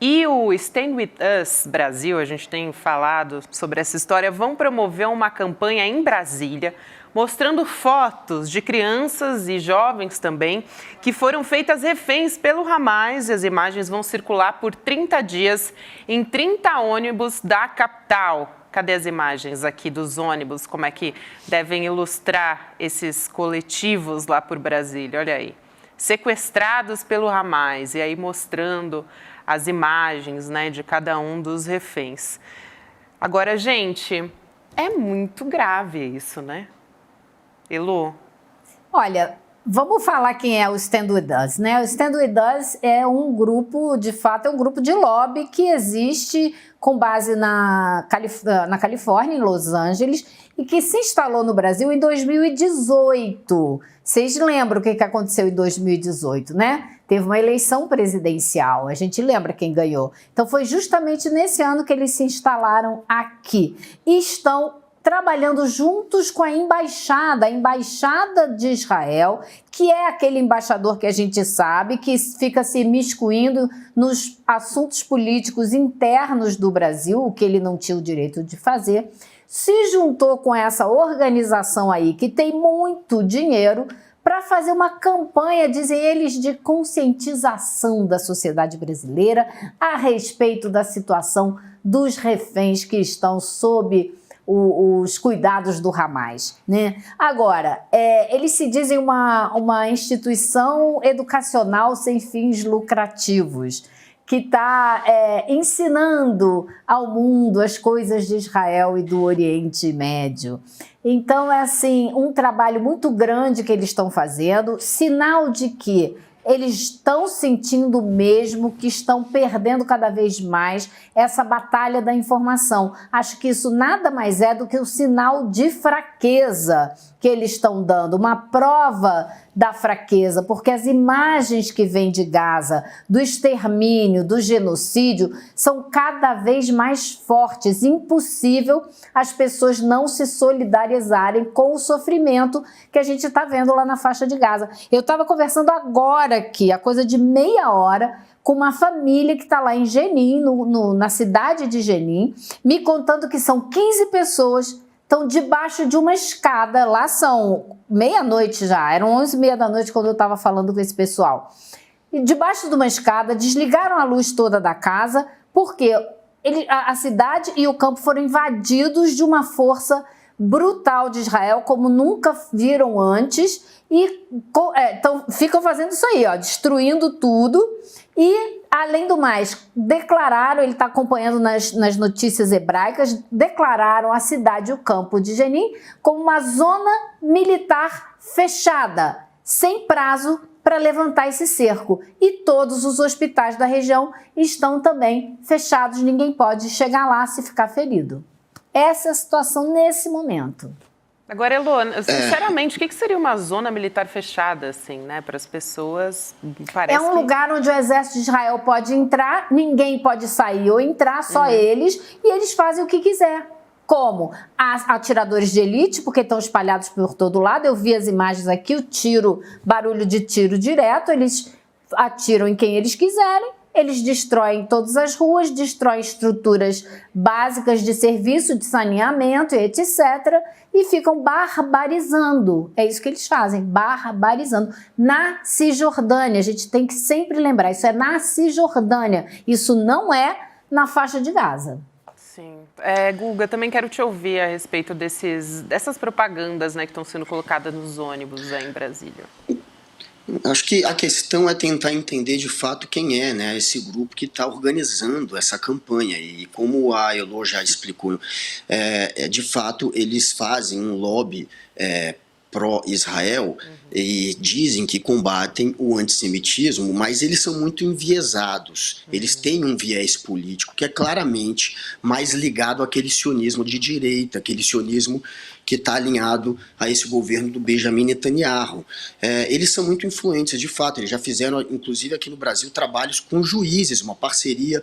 e o Stand With Us Brasil, a gente tem falado sobre essa história, vão promover uma campanha em Brasília, mostrando fotos de crianças e jovens também, que foram feitas reféns pelo Hamas, e as imagens vão circular por 30 dias em 30 ônibus da capital. Cadê as imagens aqui dos ônibus? Como é que devem ilustrar esses coletivos lá por Brasília? Olha aí. Sequestrados pelo Hamas. E aí mostrando as imagens, né, de cada um dos reféns. Agora, gente, é muito grave isso, né? Elô? Olha, vamos falar quem é o Stand With Us, né? O Stand With Us é um grupo, de fato, é um grupo de lobby que existe com base na Califórnia, em Los Angeles, e que se instalou no Brasil em 2018. Vocês lembram o que aconteceu em 2018, né? Teve uma eleição presidencial, a gente lembra quem ganhou. Então foi justamente nesse ano que eles se instalaram aqui. E estão trabalhando juntos com a Embaixada de Israel, que é aquele embaixador que a gente sabe, que fica se imiscuindo nos assuntos políticos internos do Brasil, o que ele não tinha o direito de fazer, se juntou com essa organização aí, que tem muito dinheiro, para fazer uma campanha, dizem eles, de conscientização da sociedade brasileira a respeito da situação dos reféns que estão sob os cuidados do Hamas, né? Agora, eles se dizem uma instituição educacional sem fins lucrativos, que está ensinando ao mundo as coisas de Israel e do Oriente Médio. Então, é assim, um trabalho muito grande que eles estão fazendo, sinal de que eles estão sentindo mesmo que estão perdendo cada vez mais essa batalha da informação. Acho que isso nada mais é do que um sinal de fraqueza que eles estão dando, uma prova da fraqueza, porque as imagens que vêm de Gaza, do extermínio, do genocídio, são cada vez mais fortes. Impossível as pessoas não se solidarizarem com o sofrimento que a gente está vendo lá na faixa de Gaza. Eu estava conversando agora aqui, a coisa de meia hora, com uma família que está lá em Jenin, na cidade de Jenin, me contando que são 15 pessoas, estão debaixo de uma escada, lá são meia-noite já, eram 11h30 da noite quando eu estava falando com esse pessoal. E debaixo de uma escada, desligaram a luz toda da casa, porque a cidade e o campo foram invadidos de uma força brutal de Israel, como nunca viram antes, e então, ficam fazendo isso aí, ó, destruindo tudo. E, além do mais, declararam, ele está acompanhando nas notícias hebraicas, declararam a cidade e o campo de Jenin como uma zona militar fechada, sem prazo para levantar esse cerco. E todos os hospitais da região estão também fechados, ninguém pode chegar lá se ficar ferido. Essa é a situação nesse momento. Agora, Elô, sinceramente, o que seria uma zona militar fechada, assim, né? Para as pessoas, parece É um lugar onde o exército de Israel pode entrar, ninguém pode sair ou entrar, só eles, e eles fazem o que quiser. Como atiradores de elite, porque estão espalhados por todo lado. Eu vi as imagens aqui, o tiro, barulho de tiro direto, eles atiram em quem eles quiserem. Eles destroem todas as ruas, destroem estruturas básicas de serviço, de saneamento, etc. E ficam barbarizando. É isso que eles fazem, barbarizando. Na Cisjordânia, a gente tem que sempre lembrar, isso é na Cisjordânia. Isso não é na faixa de Gaza. Sim. Guga, também quero te ouvir a respeito dessas propagandas, né, que estão sendo colocadas nos ônibus aí em Brasília. Acho que a questão é tentar entender de fato quem é, né, esse grupo que está organizando essa campanha. E como a Elô já explicou, de fato eles fazem um lobby pró-Israel e dizem que combatem o antissemitismo, mas eles são muito enviesados. Eles têm um viés político que é claramente mais ligado àquele sionismo de direita, aquele sionismo que está alinhado a esse governo do Benjamin Netanyahu. Eles são muito influentes, de fato. Eles já fizeram, inclusive aqui no Brasil, trabalhos com juízes, uma parceria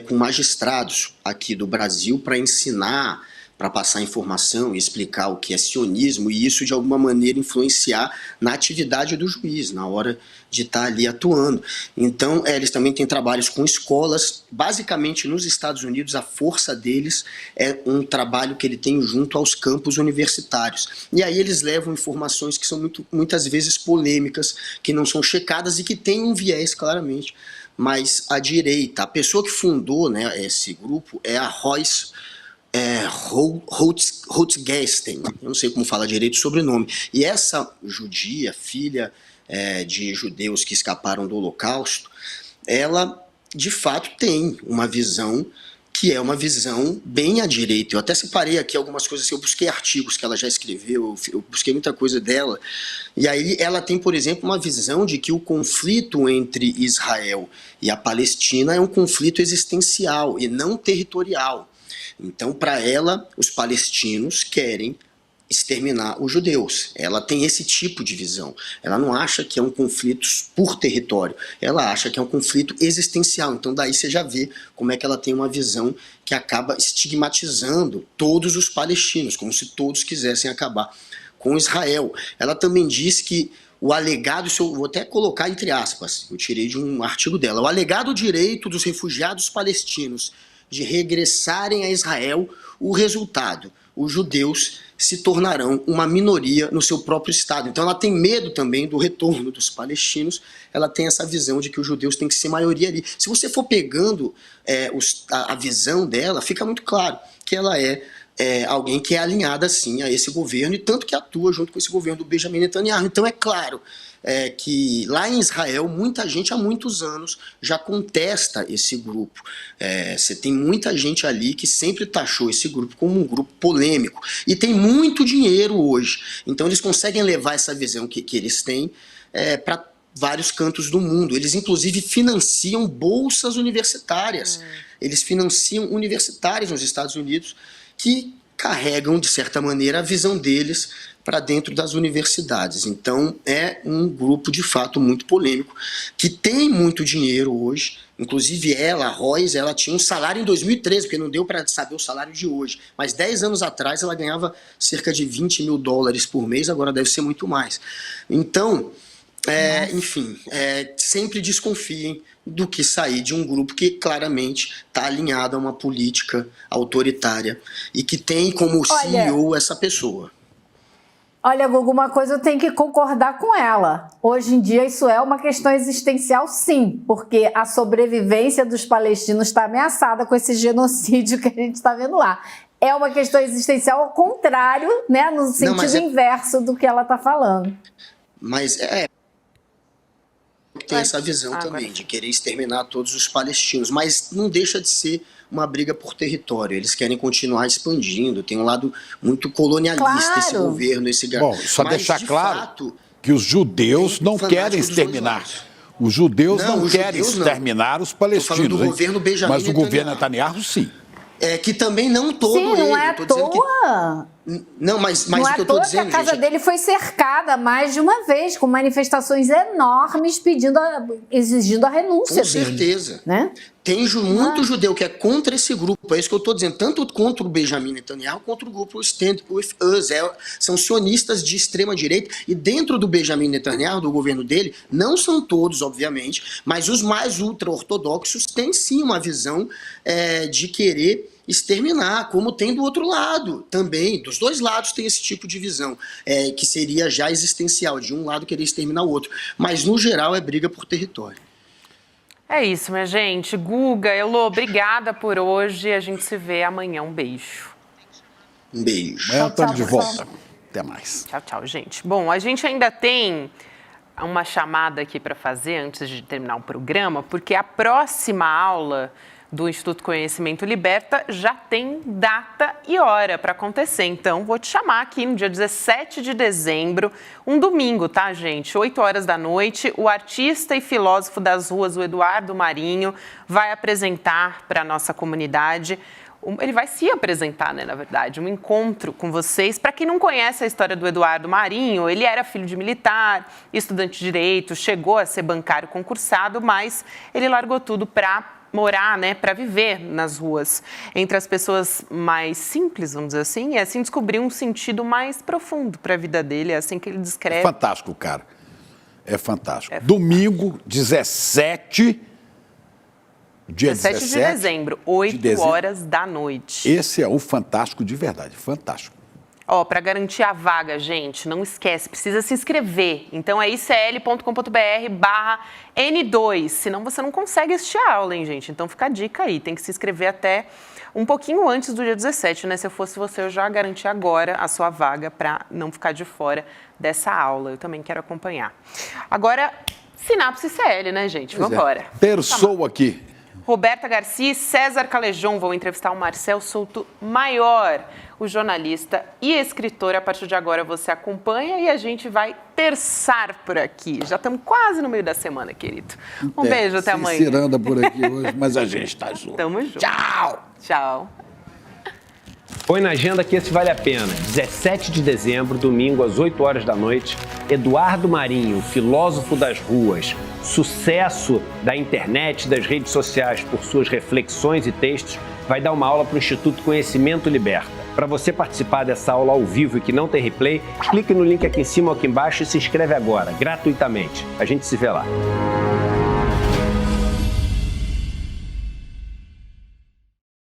com magistrados aqui do Brasil para ensinar, para passar informação e explicar o que é sionismo e isso de alguma maneira influenciar na atividade do juiz, na hora de estar ali atuando. Então, eles também têm trabalhos com escolas. Basicamente, nos Estados Unidos, a força deles é um trabalho que ele tem junto aos campos universitários. E aí eles levam informações que são muitas vezes polêmicas, que não são checadas e que têm um viés claramente mais à direita. A pessoa que fundou, né, esse grupo é a Royce Holtzgeisten, eu não sei como falar direito o sobrenome, e essa judia, filha de judeus que escaparam do Holocausto, ela de fato tem uma visão que é uma visão bem à direita. Eu até separei aqui algumas coisas, eu busquei artigos que ela já escreveu, eu busquei muita coisa dela, e aí ela tem, por exemplo, uma visão de que o conflito entre Israel e a Palestina é um conflito existencial e não territorial. Então, para ela, os palestinos querem exterminar os judeus. Ela tem esse tipo de visão. Ela não acha que é um conflito por território. Ela acha que é um conflito existencial. Então, daí você já vê como é que ela tem uma visão que acaba estigmatizando todos os palestinos, como se todos quisessem acabar com Israel. Ela também diz que o alegado, isso eu vou até colocar entre aspas, eu tirei de um artigo dela, o alegado direito dos refugiados palestinos de regressarem a Israel, o resultado, os judeus se tornarão uma minoria no seu próprio Estado. Então ela tem medo também do retorno dos palestinos, ela tem essa visão de que os judeus têm que ser maioria ali. Se você for pegando a visão dela, fica muito claro que ela é alguém que é alinhada assim a esse governo e tanto que atua junto com esse governo do Benjamin Netanyahu. Então é claro que lá em Israel muita gente há muitos anos já contesta esse grupo. Você tem muita gente ali que sempre taxou esse grupo como um grupo polêmico e tem muito dinheiro hoje. Então eles conseguem levar essa visão que eles têm para vários cantos do mundo. Eles inclusive financiam bolsas universitárias. Eles financiam universitários nos Estados Unidos que carregam, de certa maneira, a visão deles para dentro das universidades. Então, é um grupo, de fato, muito polêmico, que tem muito dinheiro hoje. Inclusive ela, a Royce, ela tinha um salário em 2013, porque não deu para saber o salário de hoje. Mas 10 anos atrás ela ganhava cerca de $20 mil por mês, agora deve ser muito mais. Então, enfim, sempre desconfiem do que sair de um grupo que claramente está alinhado a uma política autoritária e que tem como CEO essa pessoa. Olha, Gugu, uma coisa eu tenho que concordar com ela. Hoje em dia isso é uma questão existencial, sim, porque a sobrevivência dos palestinos está ameaçada com esse genocídio que a gente está vendo lá. É uma questão existencial ao contrário, né, no sentido inverso do que ela está falando. Mas tem essa visão também de querer exterminar todos os palestinos, mas não deixa de ser uma briga por território. Eles querem continuar expandindo, tem um lado muito colonialista esse governo, esse Bom, só deixar claro que os judeus não querem exterminar. Os judeus não querem exterminar os palestinos. Do governo Benjamin mas o governo Netanyahu, sim. Que também não todo ele. Sim, não é à toa. Não, mas não o que eu tô dizendo, que a casa dele foi cercada mais de uma vez, com manifestações enormes exigindo a renúncia dele. Com certeza. Né? Tem muito judeu que é contra esse grupo, é isso que eu estou dizendo, tanto contra o Benjamin Netanyahu, contra o grupo Stand With Us, são sionistas de extrema direita, e dentro do Benjamin Netanyahu, do governo dele, não são todos, obviamente, mas os mais ultra-ortodoxos têm sim uma visão de querer exterminar, como tem do outro lado também, dos dois lados tem esse tipo de visão, que seria já existencial, de um lado querer exterminar o outro, mas no geral é briga por território. É isso, minha gente. Guga, Elô, obrigada por hoje. A gente se vê amanhã. Um beijo. Um beijo. Amanhã estamos de volta. Até mais. Tchau, tchau, gente. Bom, a gente ainda tem uma chamada aqui para fazer antes de terminar o programa, porque a próxima aula do Instituto Conhecimento Liberta já tem data e hora para acontecer. Então, vou te chamar aqui no dia 17 de dezembro, um domingo, tá, gente? 8 horas da noite, o artista e filósofo das ruas, o Eduardo Marinho, vai apresentar para a nossa comunidade. Ele vai se apresentar, né, na verdade, um encontro com vocês. Para quem não conhece a história do Eduardo Marinho, ele era filho de militar, estudante de direito, chegou a ser bancário concursado, mas ele largou tudo para morar, né, para viver nas ruas, entre as pessoas mais simples, vamos dizer assim, e assim descobrir um sentido mais profundo para a vida dele, é assim que ele descreve. É fantástico, cara. É fantástico. Domingo, 17 de dezembro, 8 horas da noite. Esse é o fantástico de verdade, fantástico. Ó, para garantir a vaga, gente, não esquece, precisa se inscrever. Então é icl.com.br/N2, senão você não consegue assistir a aula, hein, gente? Então fica a dica aí, tem que se inscrever até um pouquinho antes do dia 17, né? Se eu fosse você, eu já garanti agora a sua vaga para não ficar de fora dessa aula. Eu também quero acompanhar. Agora, Sinapse CL, né, gente? Vamos embora. Terçou aqui. Roberta Garcia e César Calejon vão entrevistar o Marcel Souto Maior, o jornalista e escritor. A partir de agora você acompanha e a gente vai terçar por aqui. Já estamos quase no meio da semana, querido. Um beijo, até amanhã. Ciranda por aqui hoje, mas a gente está junto. Tamo junto. Tchau! Tchau. Põe na agenda que esse vale a pena. 17 de dezembro, domingo, às 8 horas da noite, Eduardo Marinho, filósofo das ruas, sucesso da internet, das redes sociais por suas reflexões e textos, vai dar uma aula para o Instituto Conhecimento Liberta. Para você participar dessa aula ao vivo e que não tem replay, clique no link aqui em cima ou aqui embaixo e se inscreve agora, gratuitamente. A gente se vê lá.